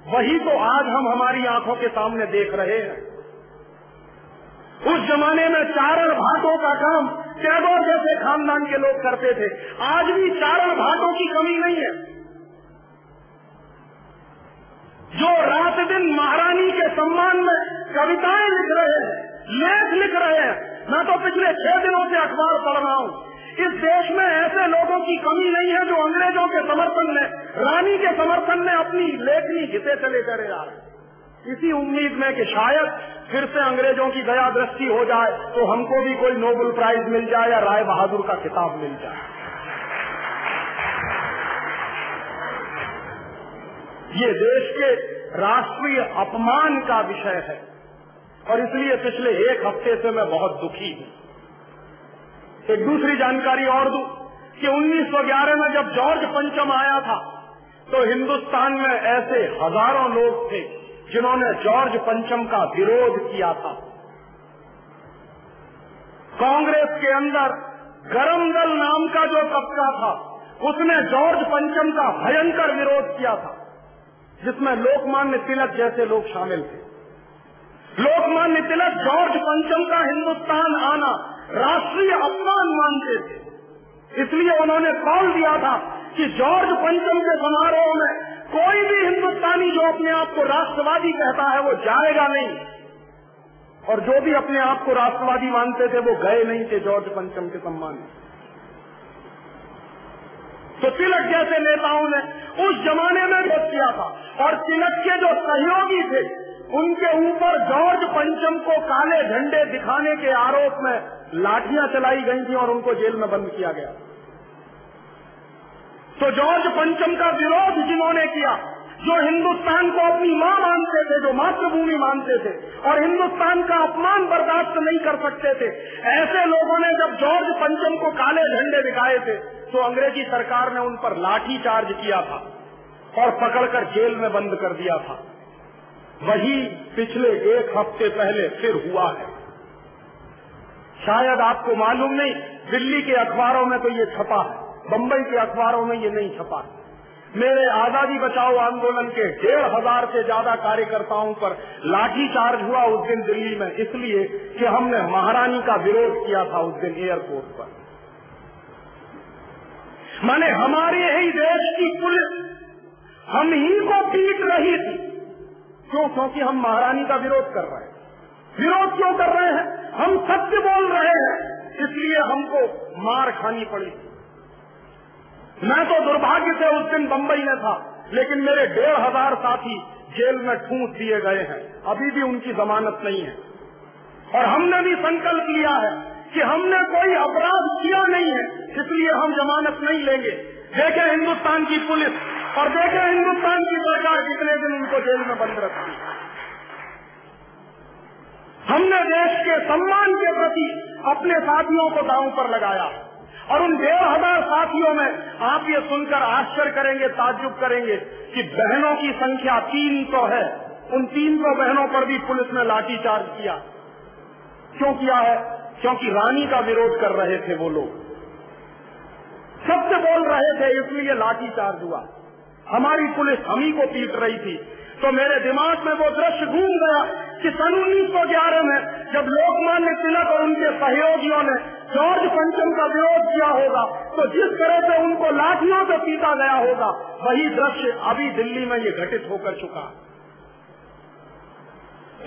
वही तो आज हम हमारी आंखों के सामने देख रहे हैं। उस जमाने में चारण भाटों का काम टैगोर जैसे खानदान के लोग करते थे। आज भी चारण भाटों की कमी नहीं है, जो रात दिन महारानी के सम्मान में कविताएं लिख रहे हैं, लेख लिख रहे हैं। मैं तो पिछले 6 दिनों से अखबार पढ़ रहा हूँ। इस देश में ऐसे लोगों की कमी नहीं है जो अंग्रेजों के समर्थन में, रानी के समर्थन में अपनी लेखनी घिसे चले करे जा रहे हैं, इसी उम्मीद में कि शायद फिर से अंग्रेजों की दया दृष्टि हो जाए तो हमको भी कोई नोबेल प्राइज मिल जाए या राय बहादुर का खिताब मिल जाए। ये देश के राष्ट्रीय अपमान का विषय है और इसलिए पिछले 1 हफ्ते से मैं बहुत दुखी हूं। एक दूसरी जानकारी और दूं कि 1911 में जब जॉर्ज पंचम आया था तो हिंदुस्तान में ऐसे हजारों लोग थे जिन्होंने जॉर्ज पंचम का विरोध किया था। कांग्रेस के अंदर गरम दल नाम का जो तबका था उसने जॉर्ज पंचम का भयंकर विरोध किया था, जिसमें लोकमान्य तिलक जैसे लोग शामिल थे। लोकमान्य तिलक जॉर्ज पंचम का हिंदुस्तान आना राष्ट्रीय अपमान मानते थे, इसलिए उन्होंने कॉल दिया था कि जॉर्ज पंचम के समारोह में कोई भी हिंदुस्तानी जो अपने आप को राष्ट्रवादी कहता है वो जाएगा नहीं, और जो भी अपने आप को राष्ट्रवादी मानते थे वो गए नहीं थे जॉर्ज पंचम के सम्मान में। तो तिलक जैसे नेताओं ने उस जमाने में विरोध किया था और तिलक के जो सहयोगी थे उनके ऊपर जॉर्ज पंचम को काले झंडे दिखाने के आरोप में लाठियां चलाई गई थी और उनको जेल में बंद किया गया। तो जॉर्ज पंचम का विरोध जिन्होंने किया, जो हिंदुस्तान को अपनी मां मानते थे, जो मातृभूमि मानते थे और हिंदुस्तान का अपमान बर्दाश्त नहीं कर सकते थे, ऐसे लोगों ने जब जॉर्ज पंचम को काले झंडे दिखाए थे तो अंग्रेजी सरकार ने उन पर लाठी चार्ज किया था और पकड़कर जेल में बंद कर दिया था। वही पिछले 1 हफ्ते पहले फिर हुआ है। शायद आपको मालूम नहीं, दिल्ली के अखबारों में तो ये छपा है, बंबई के अखबारों में ये नहीं छपा है। मेरे आजादी बचाओ आंदोलन के 1,500 से ज्यादा कार्यकर्ताओं पर लाठी चार्ज हुआ उस दिन दिल्ली में, इसलिए कि हमने महारानी का विरोध किया था उस दिन एयरपोर्ट पर। माने हमारे ही देश की पुलिस, हम ही को पीट रही थी। क्यों? क्योंकि हम महारानी का विरोध कर रहे हैं। विरोध क्यों कर रहे हैं? हम सत्य बोल रहे हैं, इसलिए हमको मार खानी पड़ी। मैं तो दुर्भाग्य से उस दिन बंबई में था, लेकिन मेरे 1500 साथी जेल में ठूंस दिए गए हैं, अभी भी उनकी जमानत नहीं है। और हमने भी संकल्प लिया है कि हमने कोई अपराध किया नहीं है, इसलिए हम जमानत नहीं लेंगे। देखें हिंदुस्तान की पुलिस और देखें हिंदुस्तान की सरकार कितने दिन उनको जेल में बंद रखती। हमने देश के सम्मान के प्रति अपने साथियों को दांव पर लगाया और उन 1500 साथियों में आप ये सुनकर आश्चर्य करेंगे, ताज्जुब करेंगे कि बहनों की संख्या 300 है। उन 300 बहनों पर भी पुलिस ने लाठीचार्ज किया। क्यों किया है? क्योंकि रानी का विरोध कर रहे थे वो लोग, सत्य बोल रहे थे, इसलिए लाठीचार्ज हुआ। हमारी पुलिस हम ही को पीट रही थी। तो मेरे दिमाग में वो दृश्य घूम गया कि सन 1911 में जब लोकमान्य तिलक और उनके सहयोगियों ने जॉर्ज पंचम का विरोध किया होगा, तो जिस तरह से उनको लाठियों से पीटा गया होगा, वही दृश्य अभी दिल्ली में ये घटित होकर चुका।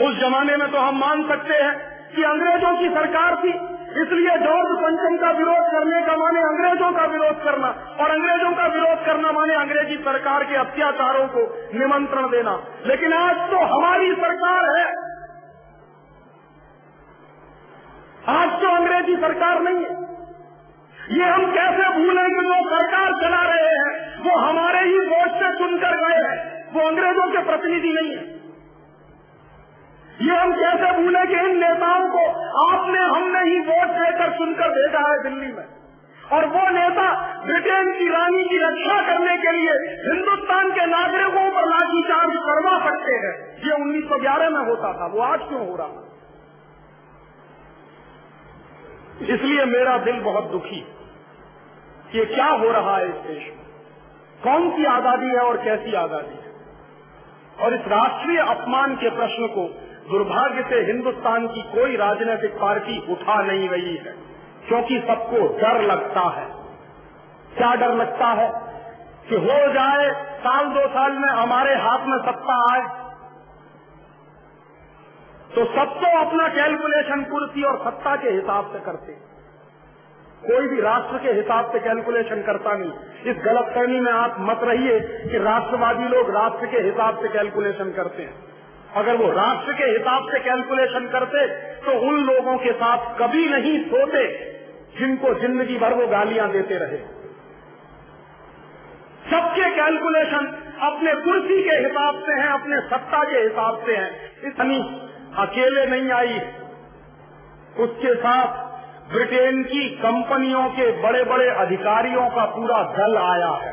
उस जमाने में तो हम मान सकते हैं कि अंग्रेजों की सरकार थी, इसलिए जॉर्ज पंचम का विरोध करने का माने अंग्रेजों का विरोध करना, और अंग्रेजों का विरोध करना माने अंग्रेजी सरकार के अत्याचारों को निमंत्रण देना। लेकिन आज तो हमारी सरकार है, आज तो अंग्रेजी सरकार नहीं है। ये हम कैसे भूलें कि जो सरकार चला रहे हैं वो हमारे ही वोट से चुनकर गए हैं, वो अंग्रेजों के प्रतिनिधि नहीं है। ये हम कैसे भूलें कि इन नेताओं को आपने हमने ही वोट देकर चुनकर भेजा है दिल्ली में, और वो नेता ब्रिटेन की रानी की रक्षा करने के लिए हिंदुस्तान के नागरिकों पर लाठीचार्ज करवा सकते हैं। ये 1911 में होता था, वो आज क्यों हो रहा? इसलिए मेरा दिल बहुत दुखी कि क्या हो रहा है इस देश में, कौन सी आजादी है और कैसी आजादी है। और इस राष्ट्रीय अपमान के प्रश्न को दुर्भाग्य से हिंदुस्तान की कोई राजनीतिक पार्टी उठा नहीं रही है, क्योंकि सबको डर लगता है। क्या डर लगता है? कि हो जाए साल 2 साल में हमारे हाथ में सत्ता आए तो सब तो अपना कैलकुलेशन कुर्सी और सत्ता के हिसाब से करते, कोई भी राष्ट्र के हिसाब से कैलकुलेशन करता नहीं। इस गलतफहमी में आप मत रहिए कि राष्ट्रवादी लोग राष्ट्र के हिसाब से कैलकुलेशन करते हैं। अगर वो राष्ट्र के हिसाब से कैलकुलेशन करते तो उन लोगों के साथ कभी नहीं सोते जिनको जिंदगी भर वो गालियां देते रहे। सबके कैलकुलेशन अपने कुर्सी के हिसाब से हैं, अपने सत्ता के हिसाब से हैं। इतनी अकेले नहीं आई, उसके साथ ब्रिटेन की कंपनियों के बड़े बड़े अधिकारियों का पूरा दल आया है।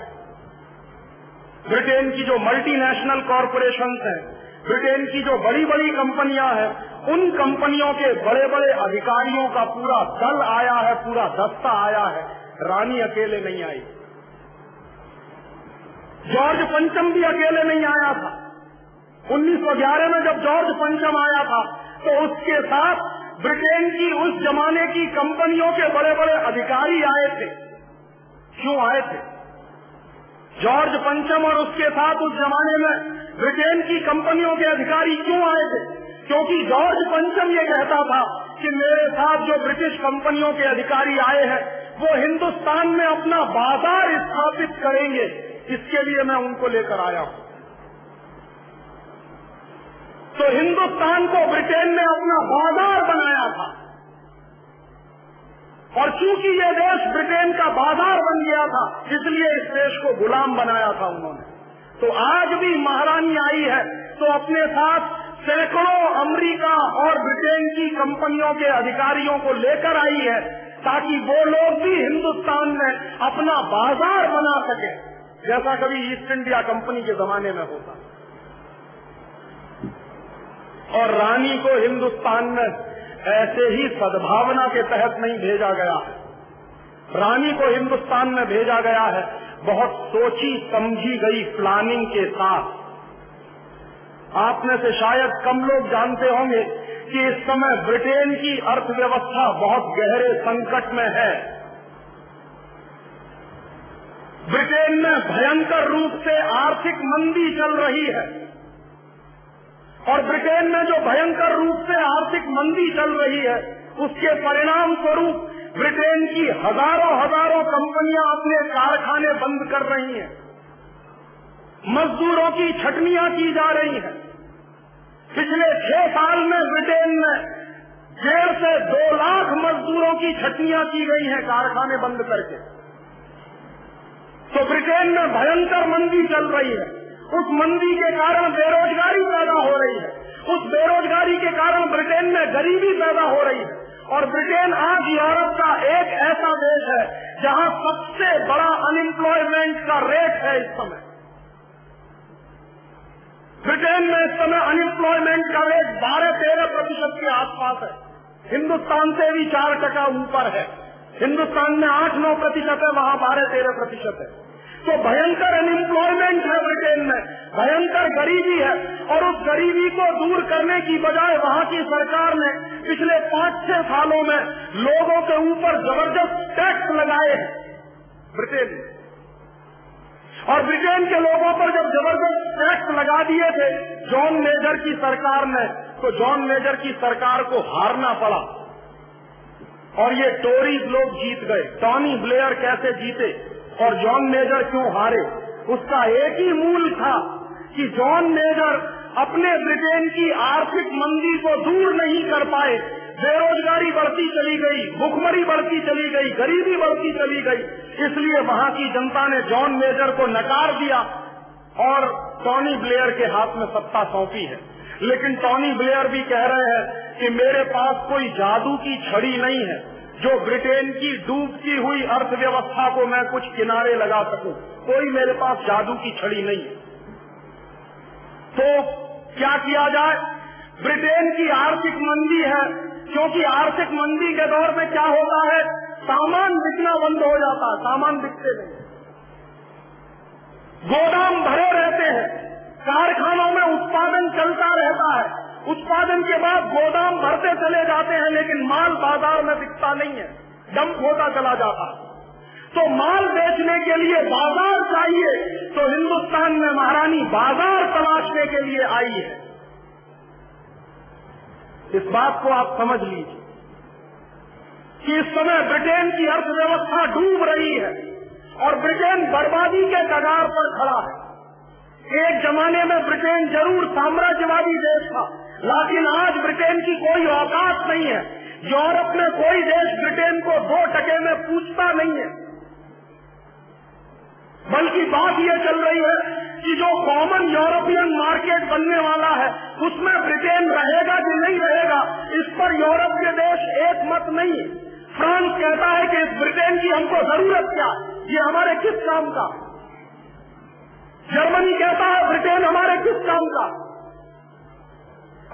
ब्रिटेन की जो मल्टीनेशनल कॉरपोरेशंस हैं, ब्रिटेन की जो बड़ी बड़ी कंपनियां हैं, उन कंपनियों के बड़े बड़े अधिकारियों का पूरा दल आया है, पूरा दस्ता आया है। रानी अकेले नहीं आई, जॉर्ज पंचम भी अकेले नहीं आया था। 1911 में जब जॉर्ज पंचम आया था तो उसके साथ ब्रिटेन की उस जमाने की कंपनियों के बड़े बड़े अधिकारी आए थे। क्यों आए थे? जॉर्ज पंचम और उसके साथ उस जमाने में ब्रिटेन की कंपनियों के अधिकारी क्यों आए थे? क्योंकि जॉर्ज पंचम ये कहता था कि मेरे साथ जो ब्रिटिश कंपनियों के अधिकारी आए हैं वो हिंदुस्तान में अपना बाजार स्थापित करेंगे, इसके लिए मैं उनको लेकर आया हूं। तो हिंदुस्तान को ब्रिटेन ने अपना बाजार बनाया था, और चूंकि ये देश ब्रिटेन का बाजार बन गया था, इसलिए इस देश को गुलाम बनाया था उन्होंने। तो आज भी महारानी आई है तो अपने साथ सैकड़ों अमेरिका और ब्रिटेन की कंपनियों के अधिकारियों को लेकर आई है, ताकि वो लोग भी हिंदुस्तान में अपना बाजार बना सके, जैसा कभी ईस्ट इंडिया कंपनी के जमाने में होता। और रानी को हिंदुस्तान में ऐसे ही सद्भावना के तहत नहीं भेजा गया है। रानी को हिंदुस्तान में भेजा गया है बहुत सोची समझी गई प्लानिंग के साथ। आप में से शायद कम लोग जानते होंगे कि इस समय ब्रिटेन की अर्थव्यवस्था बहुत गहरे संकट में है। ब्रिटेन में भयंकर रूप से आर्थिक मंदी चल रही है और ब्रिटेन में जो भयंकर रूप से आर्थिक मंदी चल रही है उसके परिणाम स्वरूप ब्रिटेन की हजारों कंपनियां अपने कारखाने बंद कर रही हैं, मजदूरों की छटनियां की जा रही हैं। पिछले 6 साल में ब्रिटेन में 1.5 से 2 लाख मजदूरों की छटनियां की गई हैं कारखाने बंद करके। तो ब्रिटेन में भयंकर मंदी चल रही है। उस मंदी के कारण बेरोजगारी पैदा हो रही है, उस बेरोजगारी के कारण ब्रिटेन में गरीबी पैदा हो रही है और ब्रिटेन आज यूरोप का एक ऐसा देश है जहां सबसे बड़ा अनएम्प्लॉयमेंट का रेट है। इस समय ब्रिटेन में इस समय अनएम्प्लॉयमेंट का रेट 12-13% के आसपास है। हिंदुस्तान से भी 4% ऊपर है। हिंदुस्तान में 8-9% है, वहां 12-13% है। तो भयंकर अनएम्प्लॉयमेंट है ब्रिटेन में, भयंकर गरीबी है और उस गरीबी को दूर करने की बजाय वहां की सरकार ने पिछले 5-6 सालों में लोगों के ऊपर जबरदस्त टैक्स लगाए हैं ब्रिटेन में। और ब्रिटेन के लोगों पर जब जबरदस्त टैक्स लगा दिए थे जॉन मेजर की सरकार ने, तो जॉन मेजर की सरकार को हारना पड़ा और ये टोरीज लोग जीत गए। टॉनी ब्लेयर कैसे जीते और जॉन मेजर क्यों हारे, उसका एक ही मूल था कि जॉन मेजर अपने ब्रिटेन की आर्थिक मंदी को दूर नहीं कर पाए। बेरोजगारी बढ़ती चली गई, भुखमरी बढ़ती चली गई, गरीबी बढ़ती चली गई, इसलिए वहां की जनता ने जॉन मेजर को नकार दिया और टॉनी ब्लेयर के हाथ में सत्ता सौंपी है। लेकिन टॉनी ब्लेयर भी कह रहे हैं कि मेरे पास कोई जादू की छड़ी नहीं है जो ब्रिटेन की डूबती हुई अर्थव्यवस्था को मैं कुछ किनारे लगा सकूं, कोई मेरे पास जादू की छड़ी नहीं है। तो क्या किया जाए? ब्रिटेन की आर्थिक मंदी है, क्योंकि आर्थिक मंदी के दौर में क्या होता है, सामान बिकना बंद हो जाता है, सामान बिकते नहीं, गोदाम भरे रहते हैं, कारखानों में उत्पादन चलता रहता है, उत्पादन के बाद गोदाम भरते चले जाते हैं, लेकिन माल बाजार में बिकता नहीं है, डंप होता चला जाता है। तो माल बेचने के लिए बाजार चाहिए, तो हिंदुस्तान में महारानी बाजार तलाशने के लिए आई है। इस बात को आप समझ लीजिए कि इस समय ब्रिटेन की अर्थव्यवस्था डूब रही है और ब्रिटेन बर्बादी के कगार पर खड़ा है। एक जमाने में ब्रिटेन जरूर साम्राज्यवादी देश था, लेकिन आज ब्रिटेन की कोई औकात नहीं है। यूरोप में कोई देश ब्रिटेन को 2% में पूछता नहीं है, बल्कि बात यह चल रही है कि जो कॉमन यूरोपियन मार्केट बनने वाला है उसमें ब्रिटेन रहेगा कि नहीं रहेगा, इस पर यूरोप के देश एक मत नहीं है। फ्रांस कहता है कि इस ब्रिटेन की हमको जरूरत क्या, ये हमारे किस काम का। जर्मनी कहता है ब्रिटेन हमारे किस काम का।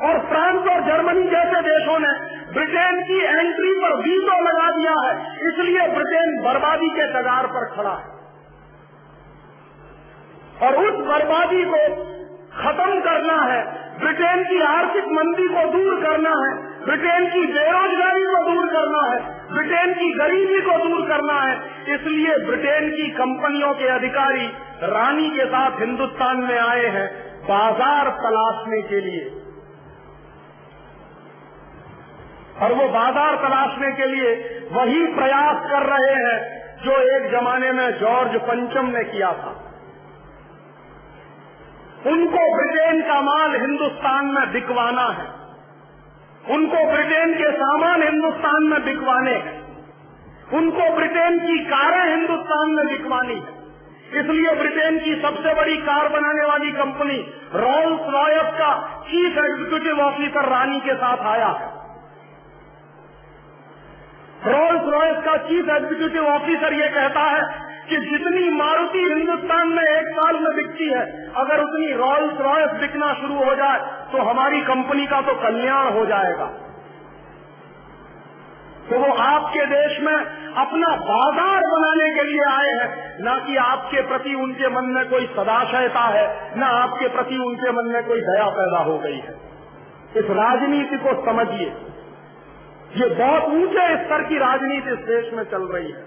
और फ्रांस और जर्मनी जैसे देशों ने ब्रिटेन की एंट्री पर वीटो लगा दिया है, इसलिए ब्रिटेन बर्बादी के कगार पर खड़ा है। और उस बर्बादी को खत्म करना है, ब्रिटेन की आर्थिक मंदी को दूर करना है, ब्रिटेन की बेरोजगारी को दूर करना है, ब्रिटेन की गरीबी को दूर करना है। इसलिए ब्रिटेन की कंपनियों के अधिकारी रानी के साथ हिंदुस्तान में आए हैं बाजार तलाशने के लिए, और वो बाजार तलाशने के लिए वही प्रयास कर रहे हैं जो एक जमाने में जॉर्ज पंचम ने किया था। उनको ब्रिटेन का माल हिंदुस्तान में बिकवाना है, उनको ब्रिटेन के सामान हिंदुस्तान में बिकवाने हैं, उनको ब्रिटेन की कारें हिंदुस्तान में बिकवानी है। इसलिए ब्रिटेन की सबसे बड़ी कार बनाने वाली कंपनी रोल्स रॉयस का चीफ एग्जीक्यूटिव ऑफिसर रानी के साथ आया है। रोल्स रॉयस का चीफ एग्जीक्यूटिव ऑफिसर ये कहता है कि जितनी मारुति हिंदुस्तान में एक साल में बिकती है, अगर उतनी रोल्स रॉयस बिकना शुरू हो जाए तो हमारी कंपनी का तो कल्याण हो जाएगा। तो वो आपके देश में अपना बाजार बनाने के लिए आए हैं, न कि आपके प्रति उनके मन में कोई सदाशयता है, न आपके प्रति उनके मन में कोई दया पैदा हो गई है। इस राजनीति को समझिए, ये बहुत ऊंचे स्तर की राजनीति इस देश में चल रही है।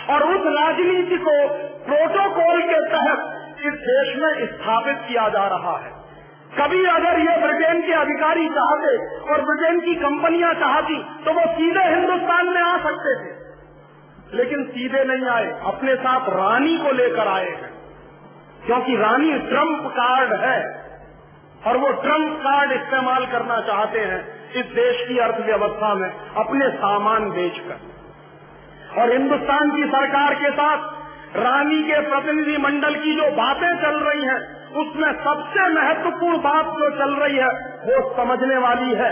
और उस राजनीति को प्रोटोकॉल के तहत इस देश में स्थापित किया जा रहा है। कभी अगर ये ब्रिटेन के अधिकारी चाहते और ब्रिटेन की कंपनियां चाहती तो वो सीधे हिंदुस्तान में आ सकते थे, लेकिन सीधे नहीं आए, अपने साथ रानी को लेकर आए हैं, क्योंकि रानी ट्रम्प कार्ड है और वो ट्रम्प कार्ड इस्तेमाल करना चाहते हैं इस देश की अर्थव्यवस्था में अपने सामान बेचकर। और हिंदुस्तान की सरकार के साथ रानी के प्रतिनिधि मंडल की जो बातें चल रही हैं, उसमें सबसे महत्वपूर्ण बात जो चल रही है वो समझने वाली है।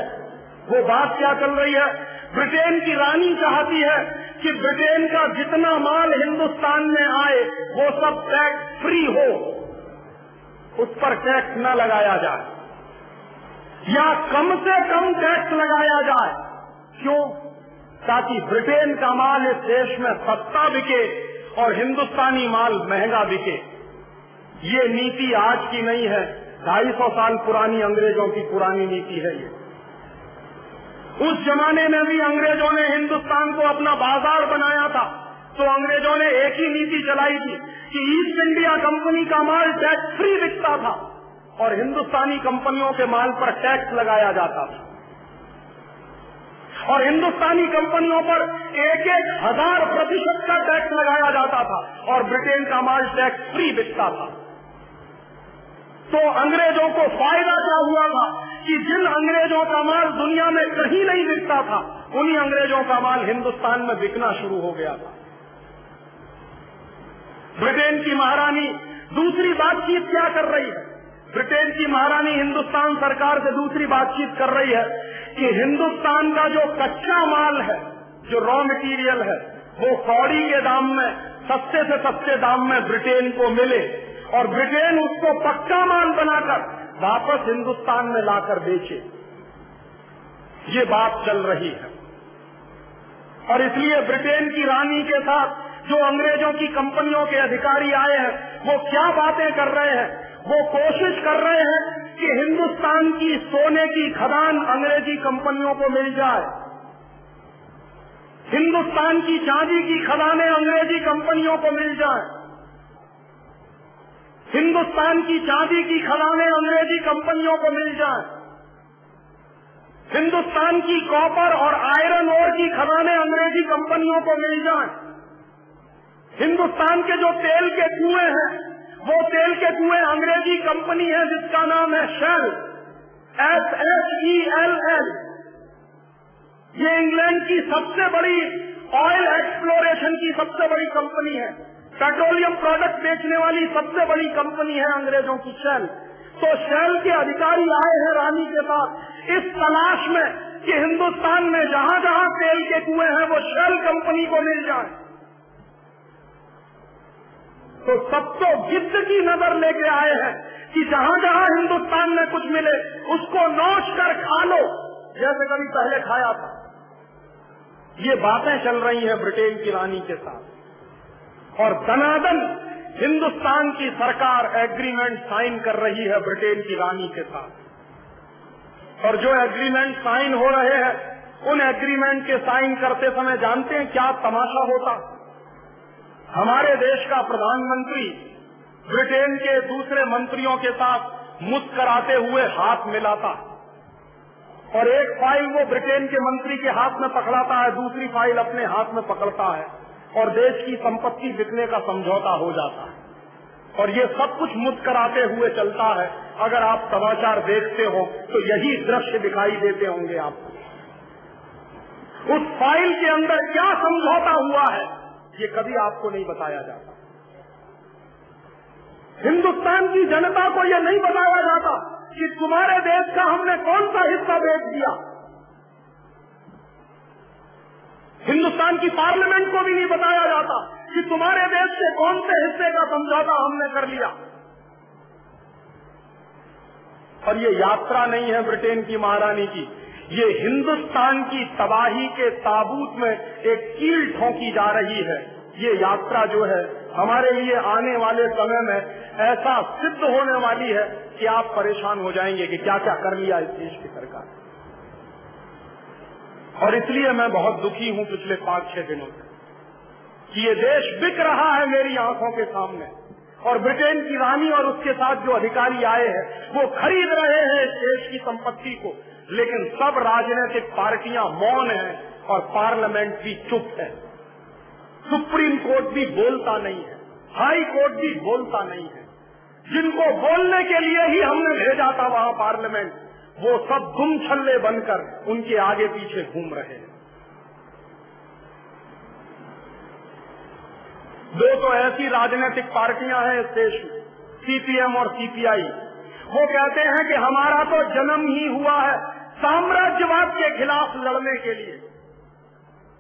वो बात क्या चल रही है? ब्रिटेन की रानी चाहती है कि ब्रिटेन का जितना माल हिंदुस्तान में आए वो सब टैक्स फ्री हो, उस पर टैक्स न लगाया जाए या कम से कम टैक्स लगाया जाए। क्यों? ताकि ब्रिटेन का माल इस देश में सस्ता बिके और हिंदुस्तानी माल महंगा बिके। ये नीति आज की नहीं है, 250 साल पुरानी अंग्रेजों की पुरानी नीति है ये। उस जमाने में भी अंग्रेजों ने हिंदुस्तान को अपना बाजार बनाया था, तो अंग्रेजों ने एक ही नीति चलाई थी कि ईस्ट इंडिया कंपनी का माल टैक्स फ्री बिकता था और हिंदुस्तानी कंपनियों के माल पर टैक्स लगाया जाता था। और हिंदुस्तानी कंपनियों पर 1,000% का टैक्स लगाया जाता था और ब्रिटेन का माल टैक्स फ्री बिकता था। तो अंग्रेजों को फायदा क्या हुआ था कि जिन अंग्रेजों का माल दुनिया में कहीं नहीं बिकता था, उन्हीं अंग्रेजों का माल हिंदुस्तान में बिकना शुरू हो गया था। ब्रिटेन की महारानी दूसरी बातचीत क्या कर रही है? ब्रिटेन की महारानी हिंदुस्तान सरकार से दूसरी बातचीत कर रही है कि हिंदुस्तान का जो कच्चा माल है, जो रॉ मटेरियल है, वो कौड़ी के दाम में, सस्ते से सस्ते दाम में ब्रिटेन को मिले और ब्रिटेन उसको पक्का माल बनाकर वापस हिंदुस्तान में लाकर बेचे। ये बात चल रही है और इसलिए ब्रिटेन की रानी के साथ जो अंग्रेजों की कंपनियों के अधिकारी आए हैं, वो क्या बातें कर रहे हैं? वो कोशिश कर रहे हैं कि हिंदुस्तान की सोने की खदान अंग्रेजी कंपनियों को मिल जाए, हिंदुस्तान की चांदी की खदानें अंग्रेजी कंपनियों को मिल जाए, हिंदुस्तान की चांदी की खदानें अंग्रेजी कंपनियों को मिल जाए, हिंदुस्तान की कॉपर और आयरन ओर की खदानें अंग्रेजी कंपनियों को मिल जाए, हिंदुस्तान के जो तेल के कुएं हैं, वो तेल के कुएं अंग्रेजी कंपनी है जिसका नाम है शेल, SHELL। ये इंग्लैंड की सबसे बड़ी ऑयल एक्सप्लोरेशन की सबसे बड़ी कंपनी है, पेट्रोलियम प्रोडक्ट बेचने वाली सबसे बड़ी कंपनी है अंग्रेजों की शेल। तो शेल के अधिकारी आए हैं रानी के पास इस तलाश में कि हिंदुस्तान में जहां जहां तेल के कुएं हैं वो शेल कंपनी को मिल जाए। तो सब तो गिद्ध की नजर लेके आए हैं कि जहां जहां हिंदुस्तान में कुछ मिले उसको नोच कर खा लो, जैसे कभी पहले खाया था। ये बातें चल रही हैं ब्रिटेन की रानी के साथ और दनादन हिंदुस्तान की सरकार एग्रीमेंट साइन कर रही है ब्रिटेन की रानी के साथ। और जो एग्रीमेंट साइन हो रहे हैं, उन एग्रीमेंट के साइन करते समय जानते हैं क्या तमाशा होता? हमारे देश का प्रधानमंत्री ब्रिटेन के दूसरे मंत्रियों के साथ मुस्कुराते हुए हाथ मिलाता और एक फाइल वो ब्रिटेन के मंत्री के हाथ में पकड़ाता है, दूसरी फाइल अपने हाथ में पकड़ता है और देश की संपत्ति बिकने का समझौता हो जाता है। और ये सब कुछ मुस्कुराते हुए चलता है। अगर आप समाचार देखते हो तो यही दृश्य दिखाई देते होंगे आपको। उस फाइल के अंदर क्या समझौता हुआ है ये कभी आपको नहीं बताया जाता। हिंदुस्तान की जनता को यह नहीं बताया जाता कि तुम्हारे देश का हमने कौन सा हिस्सा बेच दिया। हिंदुस्तान की पार्लियामेंट को भी नहीं बताया जाता कि तुम्हारे देश के कौन से हिस्से का समझौता हमने कर लिया। और ये यात्रा नहीं है ब्रिटेन की महारानी की, ये हिंदुस्तान की तबाही के ताबूत में एक कील ठोंकी जा रही है। ये यात्रा जो है हमारे लिए आने वाले समय में ऐसा सिद्ध होने वाली है कि आप परेशान हो जाएंगे कि क्या क्या कर लिया इस देश की सरकार। और इसलिए मैं बहुत दुखी हूं पिछले 5-6 दिनों से कि ये देश बिक रहा है मेरी आंखों के सामने, और ब्रिटेन की रानी और उसके साथ जो अधिकारी आए हैं वो खरीद रहे हैं इस देश की संपत्ति को, लेकिन सब राजनीतिक पार्टियां मौन हैं और पार्लियामेंट भी चुप है। सुप्रीम कोर्ट भी बोलता नहीं है, हाई कोर्ट भी बोलता नहीं है। जिनको बोलने के लिए ही हमने भेजा था वहां पार्लियामेंट, वो सब गुम छल्ले बनकर उनके आगे पीछे घूम रहे हैं। दो तो ऐसी राजनीतिक पार्टियां हैं इस देश में, सीपीएम और सीपीआई। वो कहते हैं कि हमारा तो जन्म ही हुआ है साम्राज्यवाद के खिलाफ लड़ने के लिए।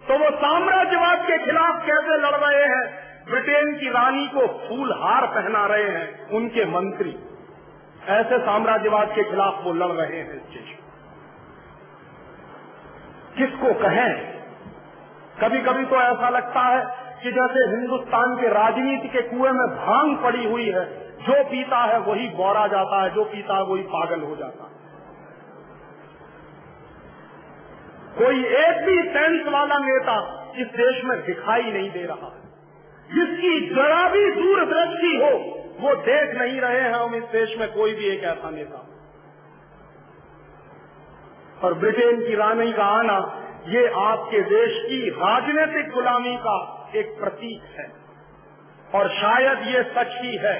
तो वो साम्राज्यवाद के खिलाफ कैसे लड़ रहे हैं? ब्रिटेन की रानी को फूल हार पहना रहे हैं उनके मंत्री। ऐसे साम्राज्यवाद के खिलाफ वो लड़ रहे हैं इस देश में। किसको कहें? कभी कभी तो ऐसा लगता है कि जैसे हिंदुस्तान के राजनीति के कुएं में भांग पड़ी हुई है, जो पीता है वही बौरा जाता है, जो पीता है वही पागल हो जाता है। कोई एक भी सेंस वाला नेता इस देश में दिखाई नहीं दे रहा है। जिसकी जरा भी दूरदृष्टि हो वो देख नहीं रहे हैं हम इस देश में कोई भी एक ऐसा नेता। और ब्रिटेन की रानी का आना ये आपके देश की राजनीतिक गुलामी का एक प्रतीक है, और शायद ये सच ही है।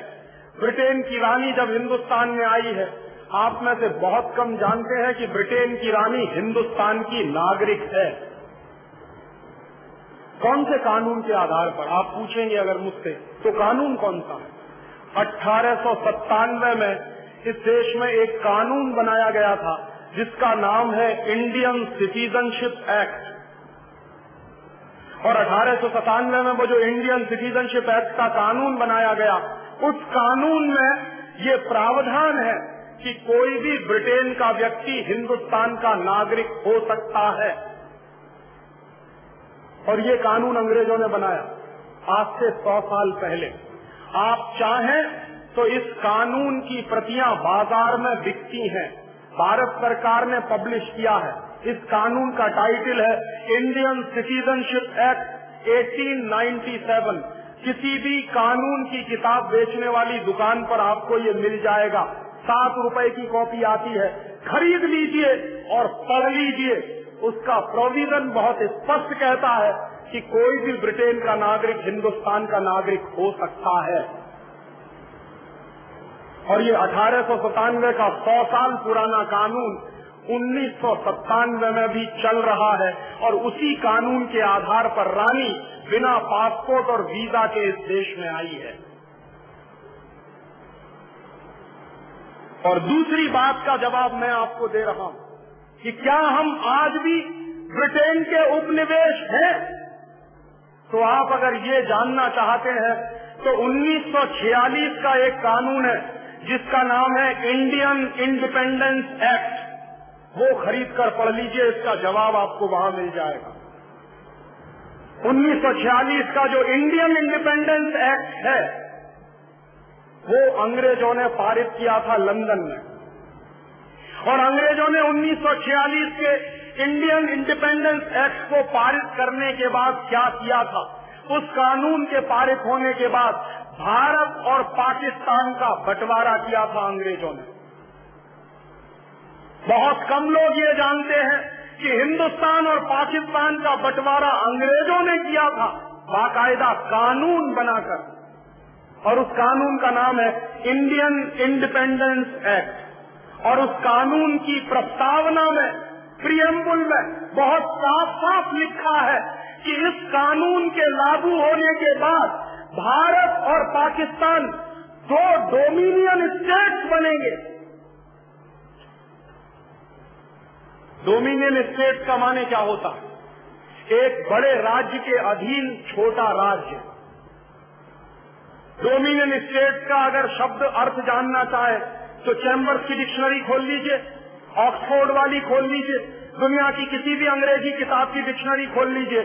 ब्रिटेन की रानी जब हिंदुस्तान में आई है, आप में से बहुत कम जानते हैं कि ब्रिटेन की रानी हिंदुस्तान की नागरिक है। कौन से कानून के आधार पर? आप पूछेंगे अगर मुझसे, तो कानून कौन सा है? 1897 में इस देश में एक कानून बनाया गया था जिसका नाम है इंडियन सिटीजनशिप एक्ट। और 1897 में वो जो इंडियन सिटीजनशिप एक्ट का कानून बनाया गया, उस कानून में ये प्रावधान है कि कोई भी ब्रिटेन का व्यक्ति हिंदुस्तान का नागरिक हो सकता है। और ये कानून अंग्रेजों ने बनाया आज से 100 साल पहले। आप चाहें तो इस कानून की प्रतियां बाजार में बिकती हैं। भारत सरकार ने पब्लिश किया है। इस कानून का टाइटल है इंडियन सिटीजनशिप एक्ट 1897। किसी भी कानून की किताब बेचने वाली दुकान पर आपको ये मिल जाएगा। 7 रुपए की कॉपी आती है, खरीद लीजिए और पढ़ लीजिए। उसका प्रोविजन बहुत स्पष्ट कहता है कि कोई भी ब्रिटेन का नागरिक हिंदुस्तान का नागरिक हो सकता है। और ये 1897 का 100 साल पुराना कानून 1997 में भी चल रहा है, और उसी कानून के आधार पर रानी बिना पासपोर्ट और वीजा के इस देश में आई है। और दूसरी बात का जवाब मैं आपको दे रहा हूं कि क्या हम आज भी ब्रिटेन के उपनिवेश हैं? तो आप अगर ये जानना चाहते हैं तो 1946 का एक कानून है जिसका नाम है इंडियन इंडिपेंडेंस एक्ट। वो खरीद कर पढ़ लीजिए, इसका जवाब आपको वहां मिल जाएगा। 1946 का जो इंडियन इंडिपेंडेंस एक्ट है वो अंग्रेजों ने पारित किया था लंदन में। और अंग्रेजों ने 1946 के इंडियन इंडिपेंडेंस एक्ट को पारित करने के बाद क्या किया था? उस कानून के पारित होने के बाद भारत और पाकिस्तान का बंटवारा किया था अंग्रेजों ने। बहुत कम लोग ये जानते हैं कि हिंदुस्तान और पाकिस्तान का बंटवारा अंग्रेजों ने किया था बाकायदा कानून बनाकर, और उस कानून का नाम है इंडियन इंडिपेंडेंस एक्ट। और उस कानून की प्रस्तावना में, प्रियम्बुल में बहुत साफ साफ लिखा है कि इस कानून के लागू होने के बाद भारत और पाकिस्तान 2 डोमिनियन स्टेट्स बनेंगे। डोमिनियन स्टेट का माने क्या होता है? एक बड़े राज्य के अधीन छोटा राज्य। डोमिनियन स्टेट का अगर शब्द अर्थ जानना चाहे तो चैम्बर्स की डिक्शनरी खोल लीजिए, ऑक्सफोर्ड वाली खोल लीजिए, दुनिया की किसी भी अंग्रेजी किताब की डिक्शनरी खोल लीजिए।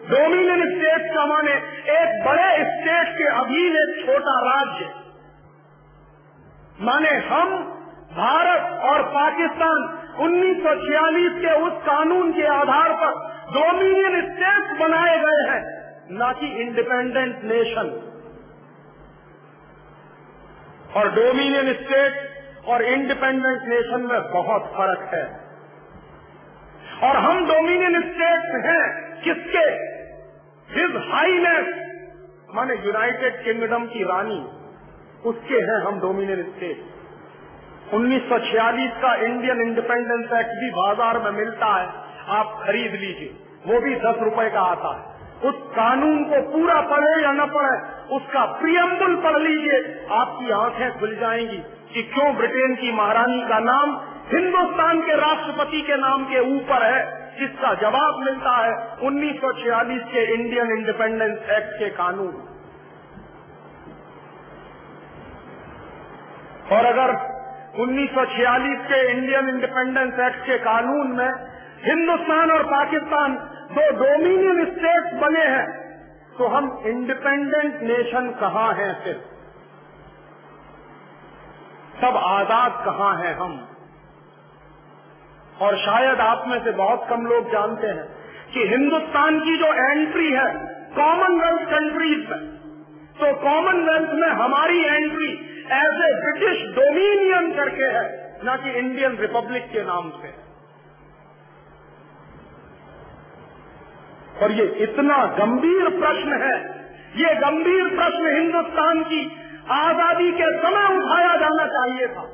डोमिनियन स्टेट का माने एक बड़े स्टेट के अधीन एक छोटा राज्य। माने हम, भारत और पाकिस्तान 1946 के उस कानून के आधार पर डोमिनियन स्टेट बनाए गए हैं। ना कि इंडिपेंडेंट नेशन। और डोमिनियन स्टेट और इंडिपेंडेंट नेशन में बहुत फर्क है। और हम डोमिनियन स्टेट हैं किसके? हिज हाईनेस माने यूनाइटेड किंगडम की रानी, उसके हैं हम डोमिनियन स्टेट। 1946 का इंडियन इंडिपेंडेंस एक्ट भी बाजार में मिलता है, आप खरीद लीजिए, वो भी 10 रुपए का आता है। उस कानून को पूरा पढ़े या न पढ़े, उसका प्रियम्बल पढ़ लीजिए, आपकी आंखें खुल जाएंगी कि क्यों ब्रिटेन की महारानी का नाम हिंदुस्तान के राष्ट्रपति के नाम के ऊपर है। इसका जवाब मिलता है 1946 के इंडियन इंडिपेंडेंस एक्ट के कानून। और अगर 1946 के इंडियन इंडिपेंडेंस एक्ट के कानून में हिंदुस्तान और पाकिस्तान 2 डोमिनियन स्टेट्स बने हैं, तो हम इंडिपेंडेंट नेशन कहां हैं? फिर तब आजाद कहां हैं हम? और शायद आप में से बहुत कम लोग जानते हैं कि हिंदुस्तान की जो एंट्री है कॉमनवेल्थ कंट्रीज में, तो कॉमनवेल्थ में हमारी entry as a British dominion करके है, न कि इंडियन रिपब्लिक के नाम से। और ये इतना गंभीर प्रश्न है, ये गंभीर प्रश्न हिंदुस्तान की आजादी के समय उठाया जाना चाहिए था।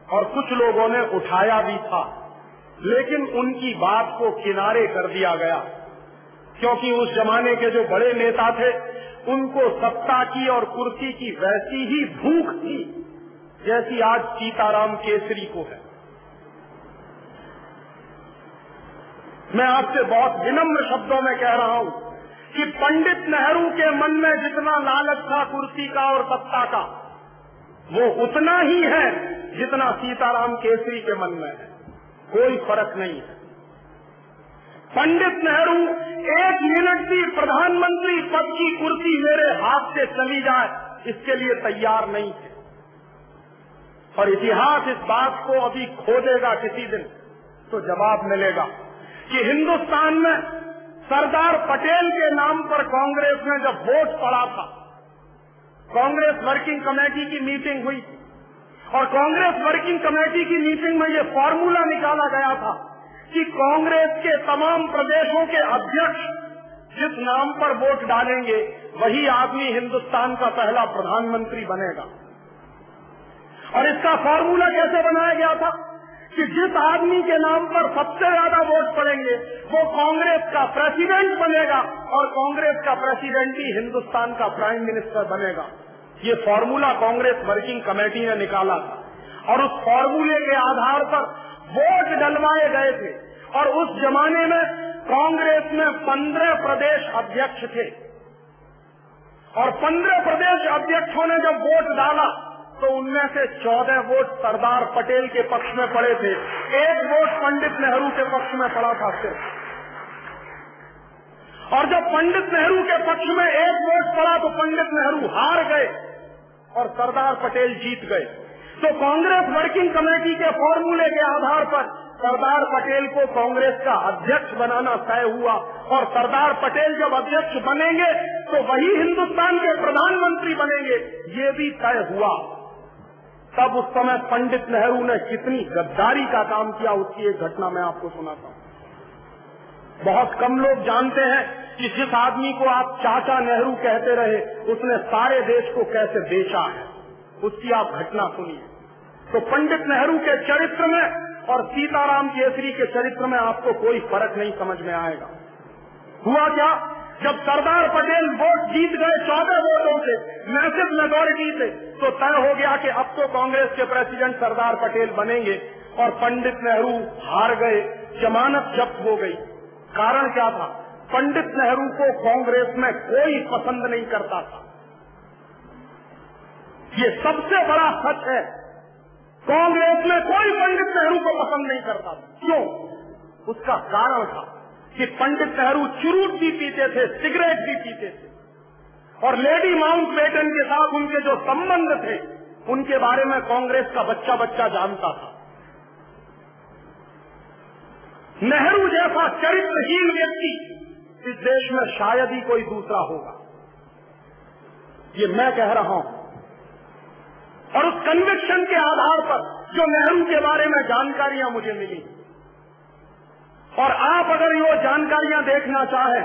और कुछ लोगों ने उठाया भी था, लेकिन उनकी बात को किनारे कर दिया गया, क्योंकि उस जमाने के जो बड़े नेता थे उनको सत्ता की और कुर्सी की वैसी ही भूख थी जैसी आज सीताराम केसरी को है। मैं आपसे बहुत विनम्र शब्दों में कह रहा हूं कि पंडित नेहरू के मन में जितना लालच था कुर्सी का और सत्ता का, वो उतना ही है जितना सीताराम केसरी के मन में है। कोई फर्क नहीं है। पंडित नेहरू 1 मिनट भी प्रधानमंत्री पद की कुर्सी मेरे हाथ से चली जाए इसके लिए तैयार नहीं थे। और इतिहास इस बात को अभी खोदेगा किसी दिन, तो जवाब मिलेगा कि हिंदुस्तान में सरदार पटेल के नाम पर कांग्रेस ने जब वोट पड़ा था, कांग्रेस वर्किंग कमेटी की मीटिंग हुई और कांग्रेस वर्किंग कमेटी की मीटिंग में ये फॉर्मूला निकाला गया था कि कांग्रेस के तमाम प्रदेशों के अध्यक्ष जिस नाम पर वोट डालेंगे वही आदमी हिंदुस्तान का पहला प्रधानमंत्री बनेगा। और इसका फॉर्मूला कैसे बनाया गया था कि जिस आदमी के नाम पर सबसे ज्यादा वोट पड़ेंगे वो कांग्रेस का प्रेसिडेंट बनेगा और कांग्रेस का प्रेसिडेंट ही हिंदुस्तान का प्राइम मिनिस्टर बनेगा। ये फॉर्मूला कांग्रेस वर्किंग कमेटी ने निकाला था और उस फॉर्मूले के आधार पर वोट डलवाए गए थे। और उस जमाने में कांग्रेस में 15 प्रदेश अध्यक्ष थे और 15 प्रदेश अध्यक्षों ने जब वोट डाला तो उनमें से 14 वोट सरदार पटेल के पक्ष में पड़े थे, 1 वोट पंडित नेहरू के पक्ष में पड़ा था सिर्फ। और जब पंडित नेहरू के पक्ष में 1 वोट पड़ा तो पंडित नेहरू हार गए और सरदार पटेल जीत गए। तो कांग्रेस वर्किंग कमेटी के फॉर्मूले के आधार पर सरदार पटेल को कांग्रेस का अध्यक्ष बनाना तय हुआ और सरदार पटेल जब अध्यक्ष बनेंगे तो वही हिंदुस्तान के प्रधानमंत्री बनेंगे, ये भी तय हुआ। तब उस समय पंडित नेहरू ने कितनी गद्दारी का काम किया उसकी एक घटना मैं आपको सुनाता हूं। बहुत कम लोग जानते हैं कि जिस आदमी को आप चाचा नेहरू कहते रहे उसने सारे देश को कैसे बेचा है, उसकी आप घटना सुनिए। तो पंडित नेहरू के चरित्र में और सीताराम केसरी के चरित्र में आपको कोई फर्क नहीं समझ में आएगा। हुआ क्या, जब सरदार पटेल वोट जीत गए 14 वोटों से, मैसिव मेजॉरिटी से, तो तय हो गया कि अब तो कांग्रेस के प्रेसिडेंट सरदार पटेल बनेंगे और पंडित नेहरू हार गए, जमानत जब्त हो गई। कारण क्या था? पंडित नेहरू को कांग्रेस में कोई पसंद नहीं करता था। ये सबसे बड़ा सच है, कांग्रेस में कोई पंडित नेहरू को पसंद नहीं करता था। क्यों? उसका कारण था कि पंडित नेहरू चुरूट भी पीते थे, सिगरेट भी पीते थे और लेडी माउंटबेटन के साथ उनके जो संबंध थे उनके बारे में कांग्रेस का बच्चा बच्चा जानता था। नेहरू जैसा चरित्रहीन व्यक्ति इस देश में शायद ही कोई दूसरा होगा। ये मैं कह रहा हूं, और उस कन्विक्शन के आधार पर जो नेहरू के बारे में जानकारियां मुझे मिली, और आप अगर ये जानकारियां देखना चाहें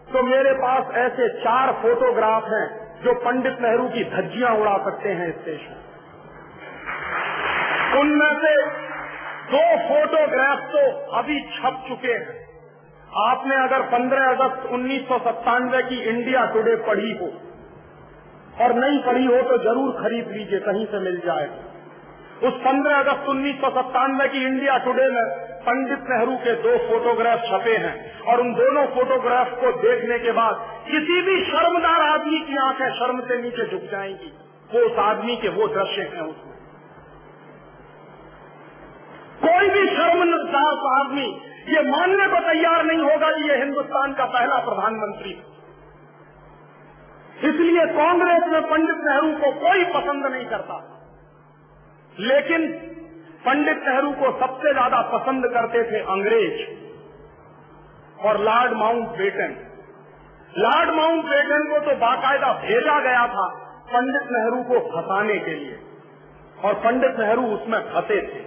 तो मेरे पास ऐसे 4 फोटोग्राफ हैं जो पंडित नेहरू की धज्जियां उड़ा सकते हैं इस देश में। उनमें से 2 फोटोग्राफ तो अभी छप चुके हैं। आपने अगर 15 अगस्त 1997 की इंडिया टुडे पढ़ी हो और नहीं पढ़ी हो तो जरूर खरीद लीजिए, कहीं से मिल जाएगा। उस 15 अगस्त 1997 की इंडिया टुडे में पंडित नेहरू के 2 फोटोग्राफ छपे हैं, और उन दोनों फोटोग्राफ को देखने के बाद किसी भी शर्मदार आदमी की आंखें शर्म से नीचे झुक जाएंगी। वो उस आदमी के वो दृश्य हैं उसमें। कोई भी शर्मनाक आदमी ये मानने को तैयार नहीं होगा कि ये हिंदुस्तान का पहला प्रधानमंत्री था। इसलिए कांग्रेस में पंडित नेहरू को कोई पसंद नहीं करता, लेकिन पंडित नेहरू को सबसे ज्यादा पसंद करते थे अंग्रेज और लॉर्ड माउंटबेटन। लॉर्ड माउंटबेटन को तो बाकायदा भेजा गया था पंडित नेहरू को फंसाने के लिए, और पंडित नेहरू उसमें फंसे थे।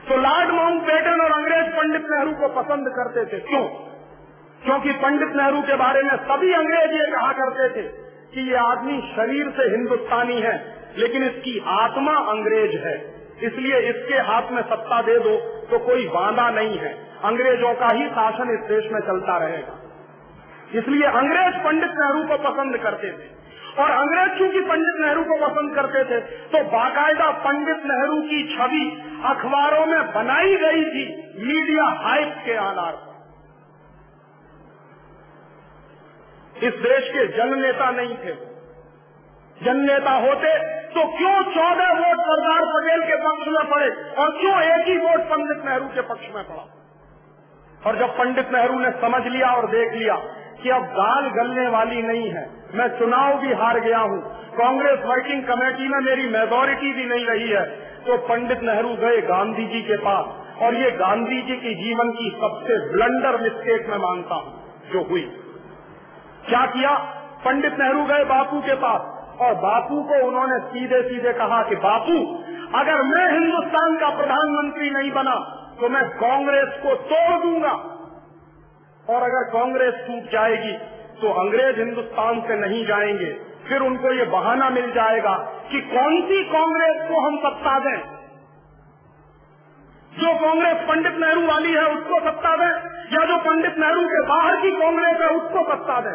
तो लॉर्ड माउंटबेटन और अंग्रेज पंडित नेहरू को पसंद करते थे। क्यों? क्योंकि पंडित नेहरू के बारे में सभी अंग्रेज ये कहा करते थे कि ये आदमी शरीर से हिंदुस्तानी है लेकिन इसकी आत्मा अंग्रेज है, इसलिए इसके हाथ में सत्ता दे दो तो कोई वादा नहीं है, अंग्रेजों का ही शासन इस देश में चलता रहेगा। इसलिए अंग्रेज पंडित नेहरू को पसंद करते थे, और अंग्रेज चूंकि पंडित नेहरू को पसंद करते थे तो बाकायदा पंडित नेहरू की छवि अखबारों में बनाई गई थी मीडिया हाइप के आधार पर। इस देश के जननेता नहीं थे। जननेता होते तो क्यों 14 वोट सरदार पटेल के पक्ष में पड़े और क्यों एक ही वोट पंडित नेहरू के पक्ष में पड़ा? और जब पंडित नेहरू ने समझ लिया और देख लिया कि अब दाल गलने वाली नहीं है, मैं चुनाव भी हार गया हूं, कांग्रेस वर्किंग कमेटी में मेरी मेजॉरिटी भी नहीं रही है, तो पंडित नेहरू गए गांधी जी के पास, और ये गांधी जी की जीवन की सबसे ब्लंडर मिस्टेक मैं मानता हूं जो हुई। क्या किया? पंडित नेहरू गए बापू के पास, और बापू को उन्होंने सीधे सीधे कहा कि बापू, अगर मैं हिंदुस्तान का प्रधानमंत्री नहीं बना तो मैं कांग्रेस को तोड़ दूंगा, और अगर कांग्रेस टूट जाएगी तो अंग्रेज हिंदुस्तान से नहीं जाएंगे। फिर उनको ये बहाना मिल जाएगा कि कौन सी कांग्रेस को हम सत्ता दें, जो कांग्रेस पंडित नेहरू वाली है उसको सत्ता दें, या जो पंडित नेहरू के बाहर की कांग्रेस है उसको सत्ता दें।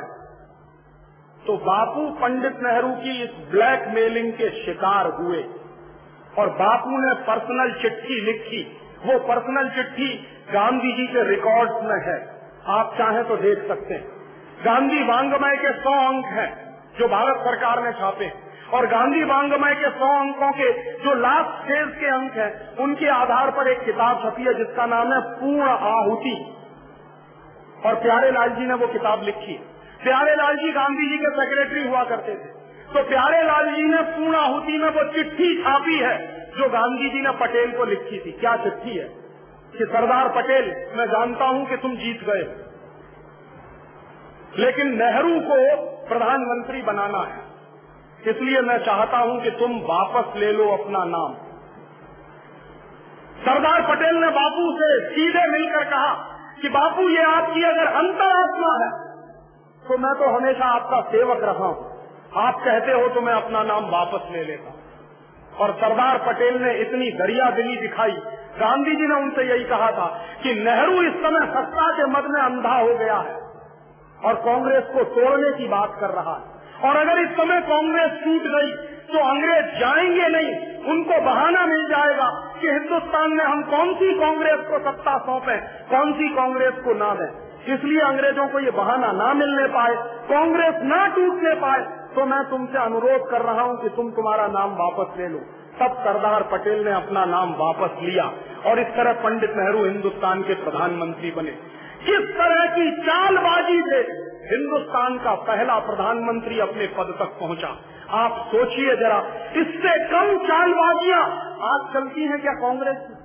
तो बापू पंडित नेहरू की इस ब्लैकमेलिंग के शिकार हुए, और बापू ने पर्सनल चिट्ठी लिखी। वो पर्सनल चिट्ठी गांधी जी के रिकॉर्ड्स में है, आप चाहें तो देख सकते हैं। गांधी वांग्मय के 100 अंक हैं जो भारत सरकार ने छापे, और गांधी वांग्मय के 100 अंकों के जो लास्ट फेज के अंक हैं उनके आधार पर एक किताब छपी है जिसका नाम है पूर्ण आहुति, और प्यारे लाल जी ने वो किताब लिखी। प्यारे लाल जी गांधी जी के सेक्रेटरी हुआ करते थे, तो प्यारे लाल जी ने पूर्ण आहुति में वो चिट्ठी छापी है जो गांधी जी ने पटेल को लिखी थी। क्या चिट्ठी है? कि सरदार पटेल, मैं जानता हूं कि तुम जीत गए, लेकिन नेहरू को प्रधानमंत्री बनाना है, इसलिए मैं चाहता हूं कि तुम वापस ले लो अपना नाम। सरदार पटेल ने बापू से सीधे मिलकर कहा कि बापू, ये आपकी अगर अंतरात्मा है तो मैं तो हमेशा आपका सेवक रहा हूं, आप कहते हो तो मैं अपना नाम वापस ले लेता। और सरदार पटेल ने इतनी दरिया दिली दिखाई। गांधी जी ने उनसे यही कहा था कि नेहरू इस समय सत्ता के मद में अंधा हो गया है और कांग्रेस को तोड़ने की बात कर रहा है, और अगर इस समय कांग्रेस टूट गई तो अंग्रेज जाएंगे नहीं, उनको बहाना मिल जाएगा कि हिंदुस्तान में हम कौन सी कांग्रेस को सत्ता सौंपें, कौन सी कांग्रेस को ना दें। इसलिए अंग्रेजों को ये बहाना ना मिलने पाए, कांग्रेस ना टूटने पाए, तो मैं तुमसे अनुरोध कर रहा हूं कि तुम तुम्हारा नाम वापस ले लो। तब सरदार पटेल ने अपना नाम वापस लिया, और इस तरह पंडित नेहरू हिंदुस्तान के प्रधानमंत्री बने। किस तरह की चालबाजी से हिंदुस्तान का पहला प्रधानमंत्री अपने पद तक पहुंचा, आप सोचिए जरा। इससे कम चालबाजियां आज चलती हैं क्या कांग्रेस में?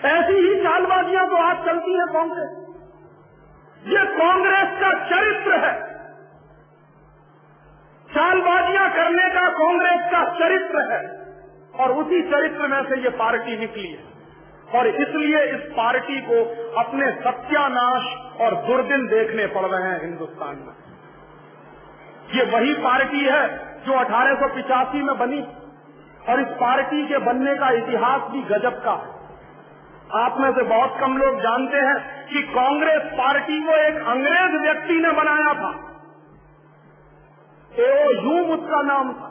ऐसी ही चालबाजियां तो आज चलती हैं कांग्रेस। ये कांग्रेस का चरित्र है। चालबाजियां करने का कांग्रेस का चरित्र है और उसी चरित्र में से ये पार्टी निकली है और इसलिए इस पार्टी को अपने सत्यानाश और दुर्दिन देखने पड़ रहे हैं हिंदुस्तान में। ये वही पार्टी है जो 1885 में बनी और इस पार्टी के बनने का इतिहास भी गजब का है। आप में से बहुत कम लोग जानते हैं कि कांग्रेस पार्टी को एक अंग्रेज व्यक्ति ने बनाया था। एओ ह्यूम उसका नाम था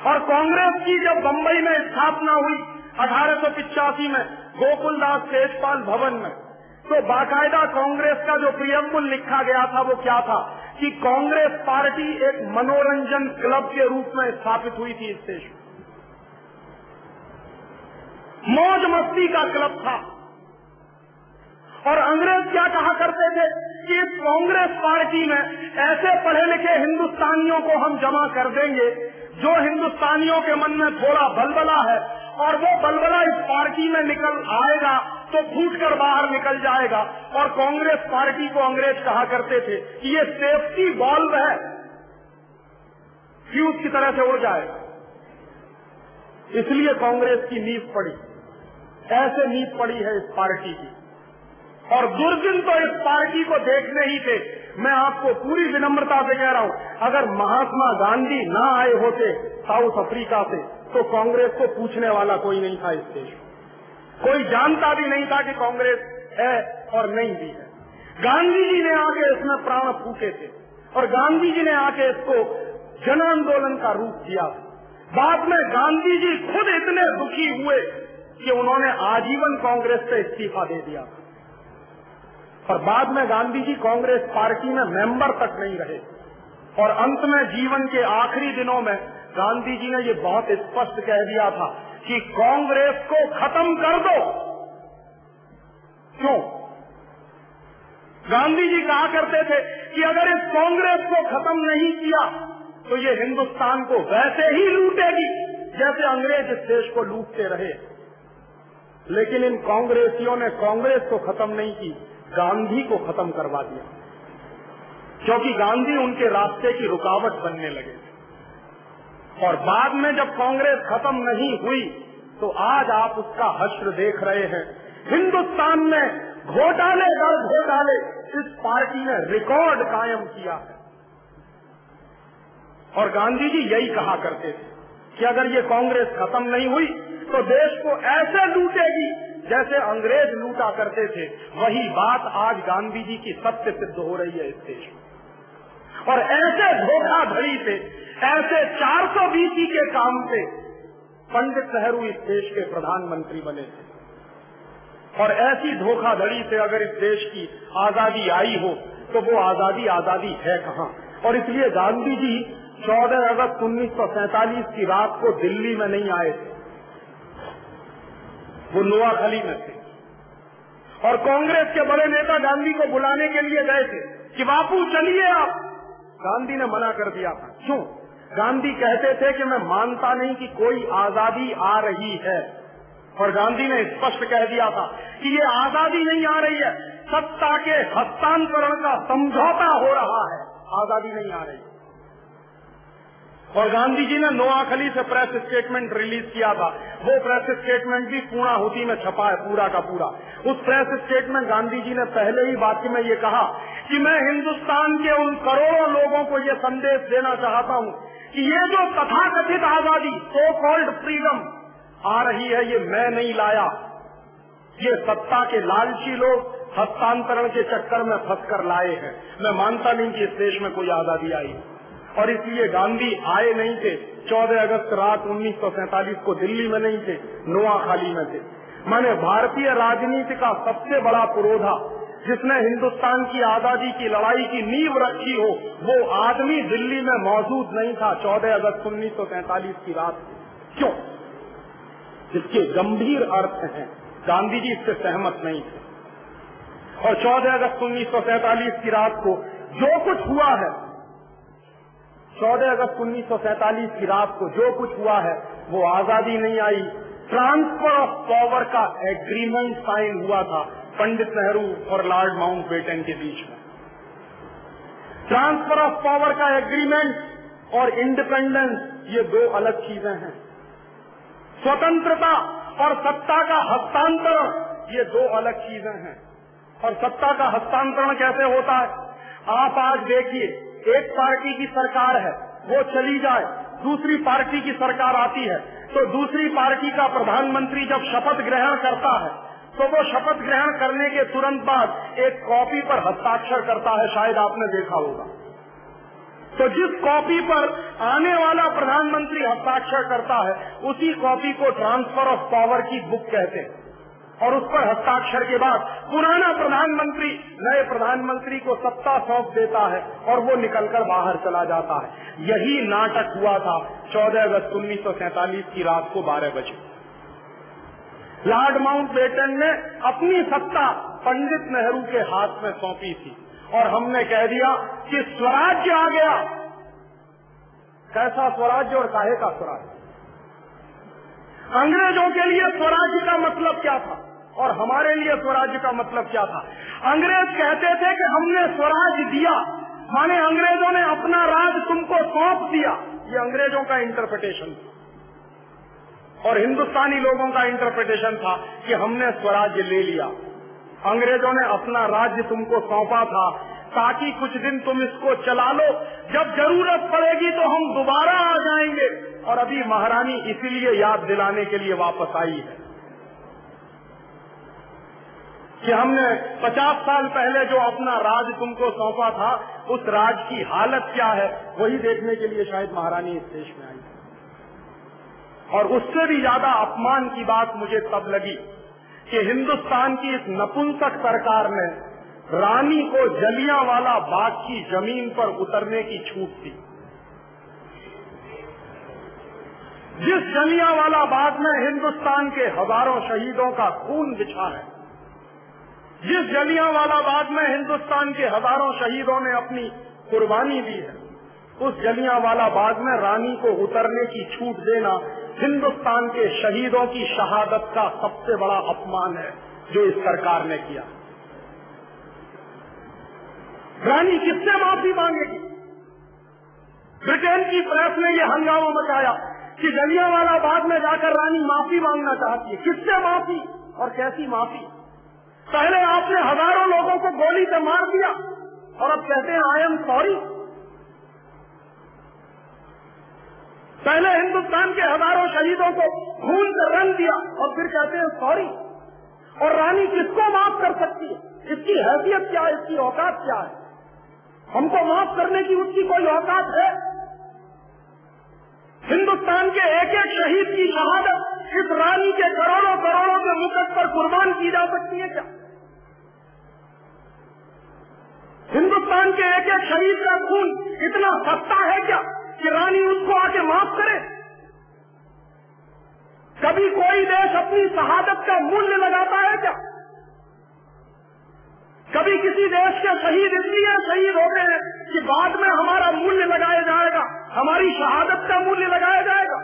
और कांग्रेस की जब बंबई में स्थापना हुई 1885 में गोकुलदास तेजपाल भवन में, तो बाकायदा कांग्रेस का जो प्रियम्बुल लिखा गया था वो क्या था कि कांग्रेस पार्टी एक मनोरंजन क्लब के रूप में स्थापित हुई थी इस देश में। मौज मस्ती का क्लब था और अंग्रेज क्या कहा करते थे कि इस कांग्रेस पार्टी में ऐसे पढ़े लिखे हिंदुस्तानियों को हम जमा कर देंगे जो हिंदुस्तानियों के मन में थोड़ा बलबला है और वो बलबला इस पार्टी में निकल आएगा तो फूटकर बाहर निकल जाएगा। और कांग्रेस पार्टी को अंग्रेज कहा करते थे कि ये सेफ्टी बॉल्व है, फ्यूज की तरह से उड़ जाएगा। इसलिए कांग्रेस की नींव पड़ी, ऐसे नींव पड़ी है इस पार्टी की। और दुर्दिन तो इस पार्टी को देखने ही थे। मैं आपको पूरी विनम्रता से कह रहा हूं, अगर महात्मा गांधी ना आए होते साउथ अफ्रीका से तो कांग्रेस को पूछने वाला कोई नहीं था इस देश में। कोई जानता भी नहीं था कि कांग्रेस है और नहीं भी है। गांधी जी ने आके इसमें प्राण फूके थे और गांधी जी ने आके इसको जन आंदोलन का रूप दिया। बाद में गांधी जी खुद इतने दुखी हुए कि उन्होंने आजीवन कांग्रेस से इस्तीफा दे दिया और बाद में गांधी जी कांग्रेस पार्टी में मेंबर तक नहीं रहे और अंत में जीवन के आखिरी दिनों में गांधी जी ने ये बहुत स्पष्ट कह दिया था कि कांग्रेस को खत्म कर दो। क्यों? गांधी जी कहा करते थे कि अगर इस कांग्रेस को खत्म नहीं किया तो ये हिंदुस्तान को वैसे ही लूटेगी जैसे अंग्रेज इस देश को लूटते रहे। लेकिन इन कांग्रेसियों ने कांग्रेस को खत्म नहीं की, गांधी को खत्म करवा दिया, क्योंकि गांधी उनके रास्ते की रुकावट बनने लगे। और बाद में जब कांग्रेस खत्म नहीं हुई तो आज आप उसका हश्र देख रहे हैं। हिंदुस्तान में घोटाले दर घोटाले इस पार्टी ने रिकॉर्ड कायम किया है। और गांधी जी यही कहा करते थे कि अगर ये कांग्रेस खत्म नहीं हुई तो देश को ऐसे लूटेगी जैसे अंग्रेज लूटा करते थे। वही बात आज गांधी जी की सत्य सिद्ध हो रही है इस देश में। और ऐसे धोखाधड़ी से, ऐसे 420 के काम से पंडित नेहरू इस देश के प्रधानमंत्री बने थे। और ऐसी धोखाधड़ी से अगर इस देश की आजादी आई हो तो वो आजादी है कहाँ। और इसलिए गांधी जी 14 अगस्त 1947 की रात को दिल्ली में नहीं आए थे, वो नोआखली में थे। और कांग्रेस के बड़े नेता गांधी को बुलाने के लिए गए थे कि बापू चलिए आप। गांधी ने मना कर दिया था। क्यों? गांधी कहते थे कि मैं मानता नहीं कि कोई आजादी आ रही है। और गांधी ने स्पष्ट कह दिया था कि ये आजादी नहीं आ रही है, सत्ता के हस्तांतरण का समझौता हो रहा है, आजादी नहीं आ रही। और गांधी जी ने नोआखली से प्रेस स्टेटमेंट रिलीज किया था। वो प्रेस स्टेटमेंट भी पूर्णाहुति में छपा है, पूरा का पूरा। उस प्रेस स्टेटमेंट गांधी जी ने पहले ही वाक्य में ये कहा कि मैं हिंदुस्तान के उन करोड़ों लोगों को ये संदेश देना चाहता हूँ कि ये जो तथाकथित आजादी, सो कॉल्ड फ्रीडम आ रही है, ये मैं नहीं लाया। ये सत्ता के लालची लोग हस्तांतरण के चक्कर में फंसकर लाए हैं। मैं मानता नहीं कि इस देश में कोई आजादी आई। और इसलिए गांधी आए नहीं थे। 14 अगस्त रात 1947 को दिल्ली में नहीं थे, नोआखली में थे। माने भारतीय राजनीति का सबसे बड़ा पुरोधा जिसने हिंदुस्तान की आजादी की लड़ाई की नींव रखी हो, वो आदमी दिल्ली में मौजूद नहीं था 14 अगस्त 1947 की रात। क्यों? इसके गंभीर अर्थ हैं। गांधी जी इससे सहमत नहीं थे। और 14 अगस्त 1947 की रात को जो कुछ हुआ है, 14 अगस्त 1947 की रात को जो कुछ हुआ है वो आजादी नहीं आई। ट्रांसफर ऑफ पावर का एग्रीमेंट साइन हुआ था। पंडित नेहरू और लॉर्ड माउंटबेटन के बीच में। ट्रांसफर ऑफ पावर का एग्रीमेंट और इंडिपेंडेंस ये दो अलग चीजें हैं। स्वतंत्रता और सत्ता का हस्तांतरण ये दो अलग चीजें हैं। और सत्ता का हस्तांतरण कैसे होता है? आप आज देखिए, एक पार्टी की सरकार है, वो चली जाए, दूसरी पार्टी की सरकार आती है, तो दूसरी पार्टी का प्रधानमंत्री जब शपथ ग्रहण करता है तो वो शपथ ग्रहण करने के तुरंत बाद एक कॉपी पर हस्ताक्षर करता है, शायद आपने देखा होगा। तो जिस कॉपी पर आने वाला प्रधानमंत्री हस्ताक्षर करता है उसी कॉपी को ट्रांसफर ऑफ पावर की बुक कहते हैं। और उस पर हस्ताक्षर के बाद पुराना प्रधानमंत्री नए प्रधानमंत्री को सत्ता सौंप देता है और वो निकलकर बाहर चला जाता है। यही नाटक हुआ था 14 अगस्त 1947 की रात को 12 बजे। लॉर्ड माउंटबेटन ने अपनी सत्ता पंडित नेहरू के हाथ में सौंपी थी और हमने कह दिया कि स्वराज्य आ गया। कैसा स्वराज्य और काहे का स्वराज्य? अंग्रेजों के लिए स्वराज्य का मतलब क्या था और हमारे लिए स्वराज्य का मतलब क्या था? अंग्रेज कहते थे कि हमने स्वराज दिया, माने अंग्रेजों ने अपना राज तुमको सौंप दिया। ये अंग्रेजों का इंटरप्रिटेशन था। और हिंदुस्तानी लोगों का इंटरप्रिटेशन था कि हमने स्वराज्य ले लिया, अंग्रेजों ने अपना राज्य तुमको सौंपा था ताकि कुछ दिन तुम इसको चला लो, जब जरूरत पड़ेगी तो हम दोबारा आ जाएंगे। और अभी महारानी इसीलिए याद दिलाने के लिए वापस आई है कि हमने 50 साल पहले जो अपना राज तुमको सौंपा था उस राज की हालत क्या है, वही देखने के लिए शायद महारानी इस देश में आई। और उससे भी ज्यादा अपमान की बात मुझे तब लगी कि हिंदुस्तान की इस नपुंसक सरकार ने रानी को जलियांवाला बाग की जमीन पर उतरने की छूट दी। जिस जलियांवाला बाग में हिंदुस्तान के हजारों शहीदों का खून बिछा है, जिस जलियांवाला बाग में हिंदुस्तान के हजारों शहीदों ने अपनी कुर्बानी दी है, उस जलियांवाला बाग में रानी को उतरने की छूट देना हिंदुस्तान के शहीदों की शहादत का सबसे बड़ा अपमान है जो इस सरकार ने किया। रानी किससे माफी मांगेगी? ब्रिटेन की प्रेस ने यह हंगामा मचाया कि जलियांवाला बाग में जाकर रानी माफी मांगना चाहती है। किससे माफी और कैसी माफी? पहले आपने हजारों लोगों को गोली से मार दिया और अब कहते हैं आई एम सॉरी। पहले हिंदुस्तान के हजारों शहीदों को खून से रंग दिया और फिर कहते हैं सॉरी। और रानी किसको माफ कर सकती है? इसकी हैसियत क्या है? इसकी औकात क्या है? हमको माफ करने की उसकी कोई औकात है? हिंदुस्तान के एक एक शहीद की शहादत इस रानी के करोड़ों करोड़ों के मुकद्दर पर कुर्बान की जा सकती है क्या? हिंदुस्तान के एक एक शहीद का खून इतना सस्ता है क्या कि रानी उसको आके माफ करे? कभी कोई देश अपनी शहादत का मूल्य लगाता है क्या? कभी किसी देश के शहीद इसलिए शहीद होते हैं कि बाद में हमारा मूल्य लगाया जाएगा, हमारी शहादत का मूल्य लगाया जाएगा।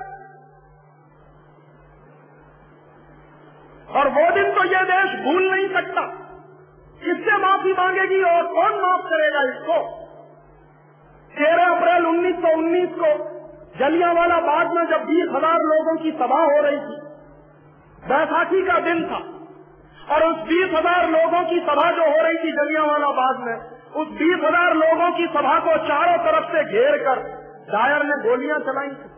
और वो दिन तो यह देश भूल नहीं सकता। किससे माफी मांगेगी और कौन माफ करेगा इसको? 13 अप्रैल 1919 को जलियांवाला बाग में जब 20,000 लोगों की सभा हो रही थी, बैसाखी का दिन था, और उस 20,000 लोगों की सभा जो हो रही थी जलियांवाला बाग में, उस 20,000 लोगों की सभा को चारों तरफ से घेर कर डायर ने गोलियां चलाई थी।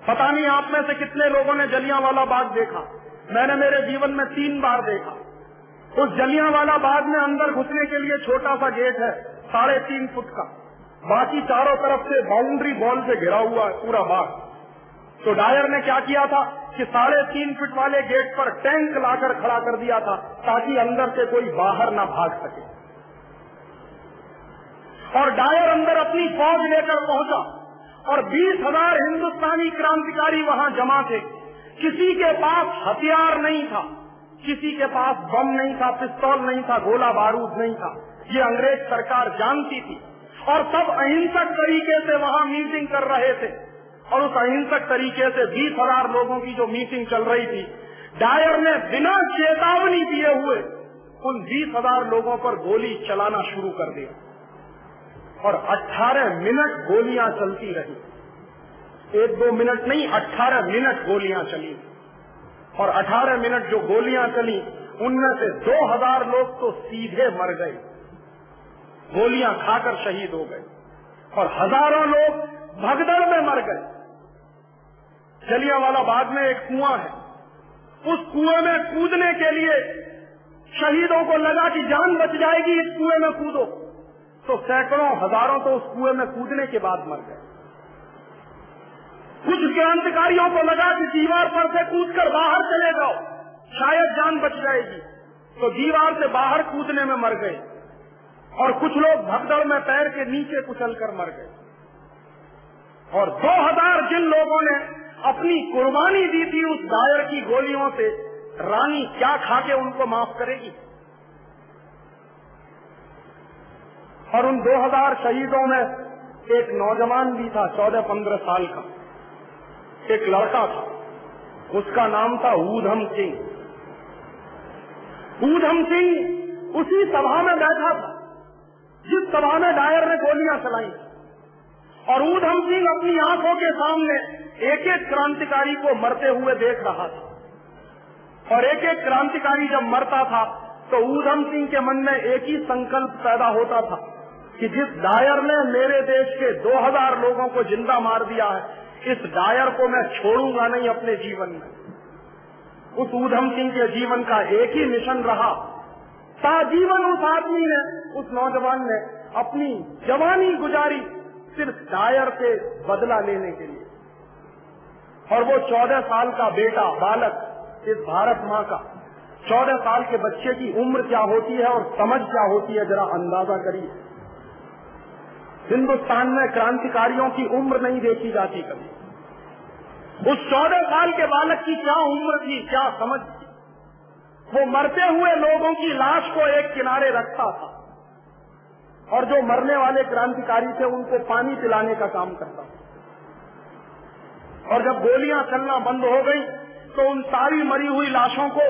पता नहीं आप में से कितने लोगों ने जलियांवाला बाग देखा। मैंने मेरे जीवन में 3 बार देखा। उस जलियांवाला बाग में अंदर घुसने के लिए छोटा सा गेट है 3.5 फुट का, बाकी चारों तरफ से बाउंड्री वॉल से घिरा हुआ है पूरा बाग। तो डायर ने क्या किया था कि 3.5 फुट वाले गेट पर टैंक लाकर खड़ा कर दिया था ताकि अंदर से कोई बाहर ना भाग सके। और डायर अंदर अपनी फौज लेकर पहुंचा और 20,000 हिंदुस्तानी क्रांतिकारी वहां जमा थे। किसी के पास हथियार नहीं था, किसी के पास बम नहीं था, पिस्तौल नहीं था, गोला बारूद नहीं था। ये अंग्रेज सरकार जानती थी और सब अहिंसक तरीके से वहां मीटिंग कर रहे थे। और उस अहिंसक तरीके से 20,000 लोगों की जो मीटिंग चल रही थी, डायर ने बिना चेतावनी दिए हुए उन 20,000 लोगों पर गोली चलाना शुरू कर दिया और 18 मिनट गोलियां चलती रही। 1-2 मिनट नहीं, 18 मिनट गोलियां चली और 18 मिनट जो गोलियां चली उनमें से 2,000 लोग तो सीधे मर गए, गोलियां खाकर शहीद हो गए और हजारों लोग भगदड़ में मर गए। जलियांवाला बाग में एक कुआं है, उस कुएं में कूदने के लिए शहीदों को लगा कि जान बच जाएगी, इस कुएं में कूदो, तो सैकड़ों हजारों तो उस कुएं में कूदने के बाद मर गए। कुछ क्रांतिकारियों को लगा कि दीवार पर से कूदकर बाहर चले जाओ, शायद जान बच जाएगी, तो दीवार से बाहर कूदने में मर गए और कुछ लोग भगदड़ में पैर के नीचे कुचलकर मर गए। और 2,000 जिन लोगों ने अपनी कुर्बानी दी थी उस डायर की गोलियों से, रानी क्या खाके उनको माफ करेगी? और उन 2,000 शहीदों में एक नौजवान भी था, 14-15 साल का, एक लड़का था, उसका नाम था ऊधम सिंह। ऊधम सिंह उसी सभा में बैठा था जिस सभा में डायर ने गोलियां चलाई और ऊधम सिंह अपनी आंखों के सामने एक एक क्रांतिकारी को मरते हुए देख रहा था और एक एक क्रांतिकारी जब मरता था तो ऊधम सिंह के मन में एक ही संकल्प पैदा होता था कि जिस डायर ने मेरे देश के 2,000 लोगों को जिंदा मार दिया है, इस डायर को मैं छोड़ूंगा नहीं अपने जीवन में। उस ऊधम सिंह के जीवन का एक ही मिशन रहा, साजीवन उस आदमी ने, उस नौजवान ने अपनी जवानी गुजारी सिर्फ डायर से बदला लेने के लिए। और वो 14 साल का बेटा, बालक, इस भारत माँ का 14 साल के बच्चे की उम्र क्या होती है और समझ क्या होती है, जरा अंदाजा करिए। हिंदुस्तान में क्रांतिकारियों की उम्र नहीं देखी जाती कभी। उस 14 साल के बालक की क्या उम्र थी, क्या समझ थी। वो मरते हुए लोगों की लाश को एक किनारे रखता था और जो मरने वाले क्रांतिकारी थे उनको पानी पिलाने का काम करता था। और जब गोलियां चलना बंद हो गई तो उन सारी मरी हुई लाशों को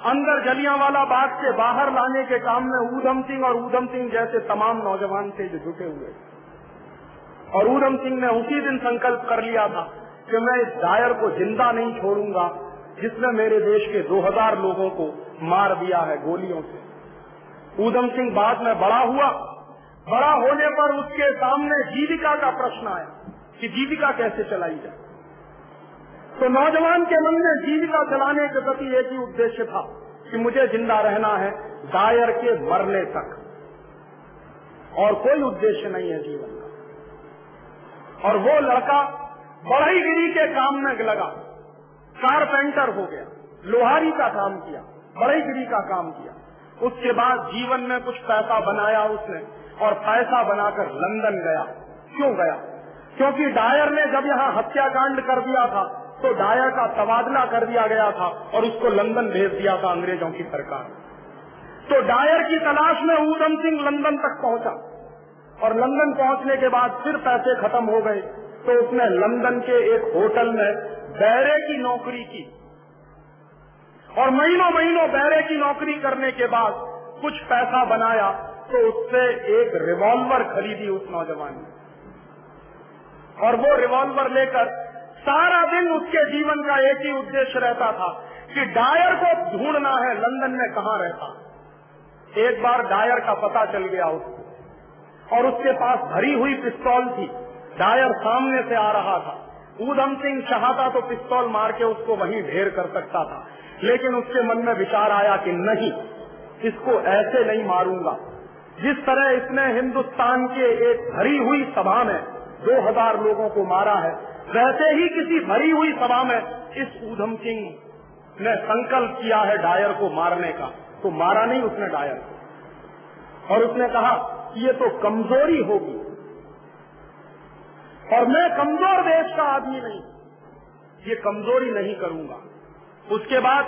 अंदर जलियांवाला बाग से बाहर लाने के काम में ऊधम सिंह और ऊधम सिंह जैसे तमाम नौजवान थे जो जुटे हुए। और ऊधम सिंह ने उसी दिन संकल्प कर लिया था कि मैं इस डायर को जिंदा नहीं छोड़ूंगा जिसने मेरे देश के 2,000 लोगों को मार दिया है गोलियों से। ऊधम सिंह बाद में बड़ा हुआ, बड़ा होने पर उसके सामने जीविका का प्रश्न आया कि जीविका कैसे चलाई जाए। तो नौजवान के मन में जीविका चलाने के प्रति एक ही उद्देश्य था कि मुझे जिंदा रहना है डायर के मरने तक, और कोई उद्देश्य नहीं है जीवन का। और वो लड़का बढ़ईगिरी के काम में लगा, कारपेंटर हो गया, लोहारी का काम किया, बढ़ईगिरी का काम किया। उसके बाद जीवन में कुछ पैसा बनाया उसने और पैसा बनाकर लंदन गया। क्यों गया? क्योंकि डायर ने जब यहाँ हत्याकांड कर दिया था तो डायर का तबादला कर दिया गया था और उसको लंदन भेज दिया था अंग्रेजों की सरकार। तो डायर की तलाश में ऊधम सिंह लंदन तक पहुंचा और लंदन पहुंचने के बाद फिर पैसे खत्म हो गए तो उसने लंदन के एक होटल में बैरे की नौकरी की और महीनों महीनों बैरे की नौकरी करने के बाद कुछ पैसा बनाया तो उससे एक रिवॉल्वर खरीदी उस नौजवान ने। और वो रिवॉल्वर लेकर सारा दिन उसके जीवन का एक ही उद्देश्य रहता था कि डायर को ढूंढना है लंदन में कहाँ रहता। एक बार डायर का पता चल गया उसको और उसके पास भरी हुई पिस्तौल थी। डायर सामने से आ रहा था। ऊधम सिंह चाहता तो पिस्तौल मार के उसको वहीं ढेर कर सकता था, लेकिन उसके मन में विचार आया कि नहीं, इसको ऐसे नहीं मारूंगा जिस तरह इसने हिंदुस्तान के एक भरी हुई सभा में 2,000 लोगों को मारा है, वैसे ही किसी भरी हुई सभा में इस ऊधम सिंह ने संकल्प किया है डायर को मारने का। तो मारा नहीं उसने डायर को, और उसने कहा ये तो कमजोरी होगी और मैं कमजोर देश का आदमी नहीं, ये कमजोरी नहीं करूंगा। उसके बाद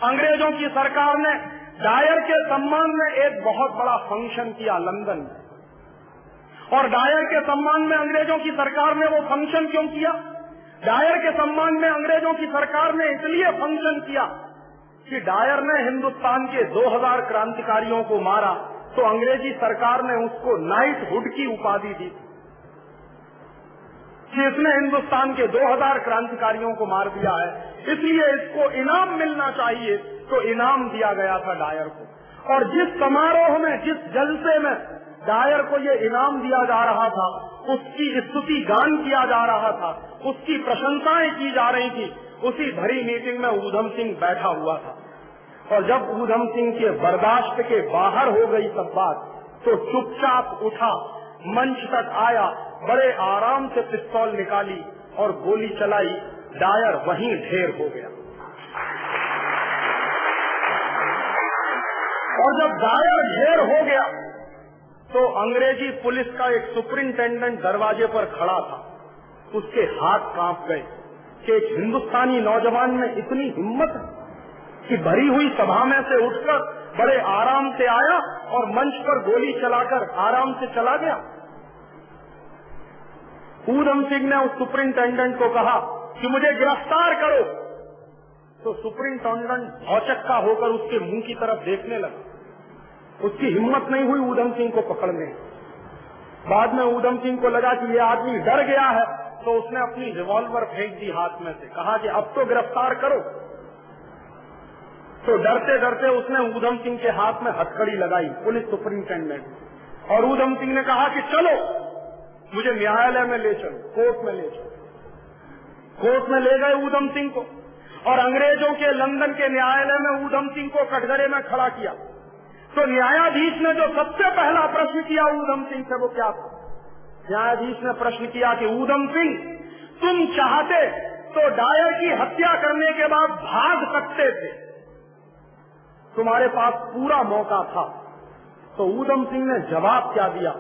अंग्रेजों की सरकार ने डायर के सम्मान में एक बहुत बड़ा फंक्शन किया लंदन में। और डायर के सम्मान में अंग्रेजों की सरकार ने वो फंक्शन क्यों किया? डायर के सम्मान में अंग्रेजों की सरकार ने इसलिए फंक्शन किया कि डायर ने हिंदुस्तान के 2000 क्रांतिकारियों को मारा तो अंग्रेजी सरकार ने उसको नाइटहुड की उपाधि दी कि इसने हिंदुस्तान के 2000 क्रांतिकारियों को मार दिया है, इसलिए इसको इनाम मिलना चाहिए। तो इनाम दिया गया था डायर को। और जिस समारोह में, जिस जलसे में डायर को ये इनाम दिया जा रहा था, उसकी स्तुति गान किया जा रहा था, उसकी प्रशंसाएं की जा रही थी, उसी भरी मीटिंग में ऊधम सिंह बैठा हुआ था। और जब ऊधम सिंह के बर्दाश्त के बाहर हो गई सब बात, तो चुपचाप उठा, मंच तक आया, बड़े आराम से पिस्तौल निकाली और गोली चलाई। डायर वहीं ढेर हो गया। और जब डायर ढेर हो गया तो अंग्रेजी पुलिस का एक सुपरिंटेंडेंट दरवाजे पर खड़ा था। उसके हाथ कांप गए कि एक हिंदुस्तानी नौजवान में इतनी हिम्मत है कि भरी हुई सभा में से उठकर बड़े आराम से आया और मंच पर गोली चलाकर आराम से चला गया। ऊधम सिंह ने उस सुपरिंटेंडेंट को कहा कि मुझे गिरफ्तार करो। तो सुपरिंटेंडेंट भौचक्का होकर उसके मुंह की तरफ देखने लगा। उसकी हिम्मत नहीं हुई ऊधम सिंह को पकड़ने। बाद में ऊधम सिंह को लगा कि ये आदमी डर गया है, तो उसने अपनी रिवॉल्वर फेंक दी हाथ में से, कहा कि अब तो गिरफ्तार करो। तो डरते डरते उसने ऊधम सिंह के हाथ में हथकड़ी लगाई, पुलिस सुपरिंटेंडेंट। और ऊधम सिंह ने कहा कि चलो, मुझे न्यायालय में ले चलो, कोर्ट में ले चलो। कोर्ट में ले गए ऊधम सिंह को और अंग्रेजों के लंदन के न्यायालय में ऊधम सिंह को कटघरे में खड़ा किया। तो न्यायाधीश ने जो सबसे पहला प्रश्न किया ऊधम सिंह से, वो क्या था? न्यायाधीश ने प्रश्न किया कि ऊधम सिंह, तुम चाहते तो डायर की हत्या करने के बाद भाग सकते थे, तुम्हारे पास पूरा मौका था। तो ऊधम सिंह ने जवाब क्या दिया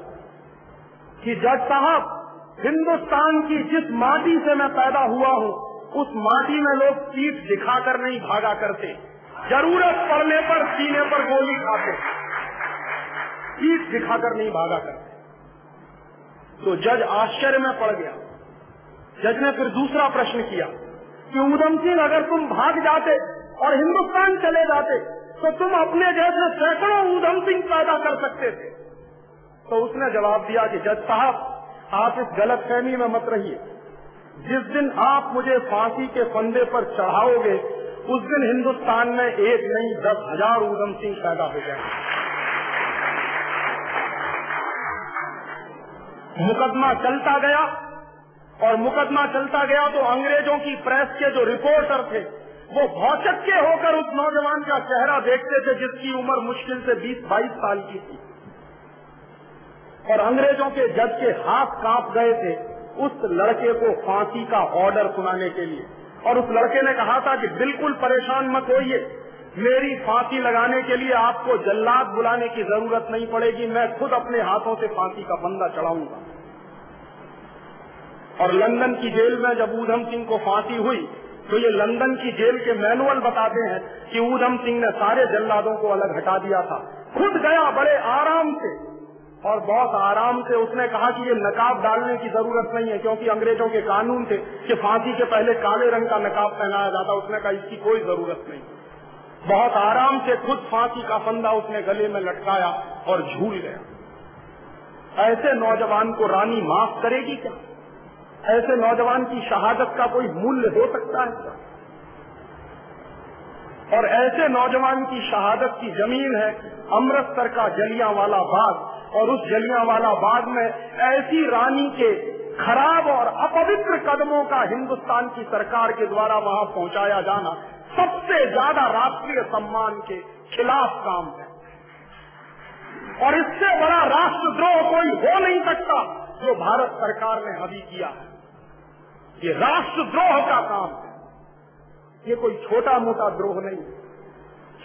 कि जज साहब, हिंदुस्तान की जिस माटी से मैं पैदा हुआ हूँ, उस माटी में लोग पीठ दिखाकर नहीं भागा करते, जरूरत पड़ने पर सीने पर गोली खाते, पीठ दिखाकर नहीं भागा करते। तो जज आश्चर्य में पड़ गया। जज ने फिर दूसरा प्रश्न किया कि ऊधम सिंह, अगर तुम भाग जाते और हिंदुस्तान चले जाते तो तुम अपने जैसे सैकड़ों ऊधम सिंह पैदा कर सकते थे। तो उसने जवाब दिया कि जज साहब, आप इस गलतफहमी में मत रहिए। जिस दिन आप मुझे फांसी के फंदे पर चढ़ाओगे, उस दिन हिंदुस्तान में एक नहीं 10,000 ऊधम सिंह पैदा हो जाएंगे। मुकदमा चलता गया और मुकदमा चलता गया तो अंग्रेजों की प्रेस के जो रिपोर्टर थे, वो भौचक्के होकर उस नौजवान का चेहरा देखते थे जिसकी उम्र मुश्किल से 20-22 साल की थी। और अंग्रेजों के जज के हाथ कांप गए थे उस लड़के को फांसी का ऑर्डर सुनाने के लिए। और उस लड़के ने कहा था कि बिल्कुल परेशान मत होइए, मेरी फांसी लगाने के लिए आपको जल्लाद बुलाने की जरूरत नहीं पड़ेगी, मैं खुद अपने हाथों से फांसी का फंदा चढ़ाऊंगा। और लंदन की जेल में जब ऊधम सिंह को फांसी हुई तो ये लंदन की जेल के मैनुअल बताते हैं कि ऊधम सिंह ने सारे जल्लादों को अलग हटा दिया था, खुद गया बड़े आराम से, और बहुत आराम से उसने कहा कि ये नकाब डालने की जरूरत नहीं है, क्योंकि अंग्रेजों के कानून थे कि फांसी के पहले काले रंग का नकाब पहनाया जाता। उसने कहा इसकी कोई जरूरत नहीं। बहुत आराम से खुद फांसी का फंदा उसने गले में लटकाया और झूल गया। ऐसे नौजवान को रानी माफ करेगी क्या? ऐसे नौजवान की शहादत का कोई मूल्य हो सकता है क्या? और ऐसे नौजवान की शहादत की जमीन है अमृतसर का जलियांवाला बाग, और उस जलियांवाला बाग में ऐसी रानी के खराब और अपवित्र कदमों का हिंदुस्तान की सरकार के द्वारा वहां पहुंचाया जाना सबसे ज्यादा राष्ट्रीय सम्मान के खिलाफ काम है। और इससे बड़ा राष्ट्रद्रोह कोई हो नहीं सकता जो भारत सरकार ने अभी किया है। ये राष्ट्रद्रोह का काम है, ये कोई छोटा मोटा द्रोह नहीं।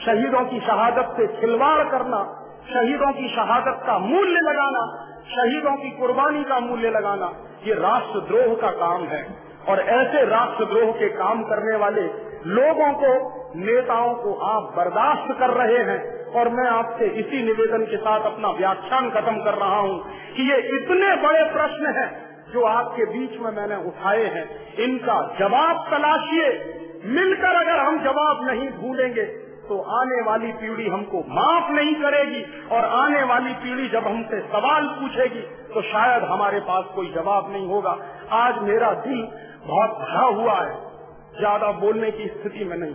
शहीदों की शहादत से खिलवाड़ करना, शहीदों की शहादत का मूल्य लगाना, शहीदों की कुर्बानी का मूल्य लगाना, ये राष्ट्रद्रोह का काम है। और ऐसे राष्ट्रद्रोह के काम करने वाले लोगों को, नेताओं को आप बर्दाश्त कर रहे हैं। और मैं आपसे इसी निवेदन के साथ अपना व्याख्यान खत्म कर रहा हूं कि ये इतने बड़े प्रश्न हैं जो आपके बीच में मैंने उठाए हैं, इनका जवाब तलाशिए। मिलकर अगर हम जवाब नहीं ढूंढेंगे तो आने वाली पीढ़ी हमको माफ नहीं करेगी, और आने वाली पीढ़ी जब हमसे सवाल पूछेगी तो शायद हमारे पास कोई जवाब नहीं होगा। आज मेरा दिल बहुत भरा हुआ है, ज्यादा बोलने की स्थिति में नहीं,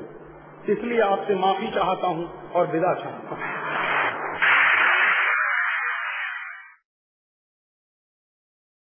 इसलिए आपसे माफी चाहता हूं और विदा चाहता हूं।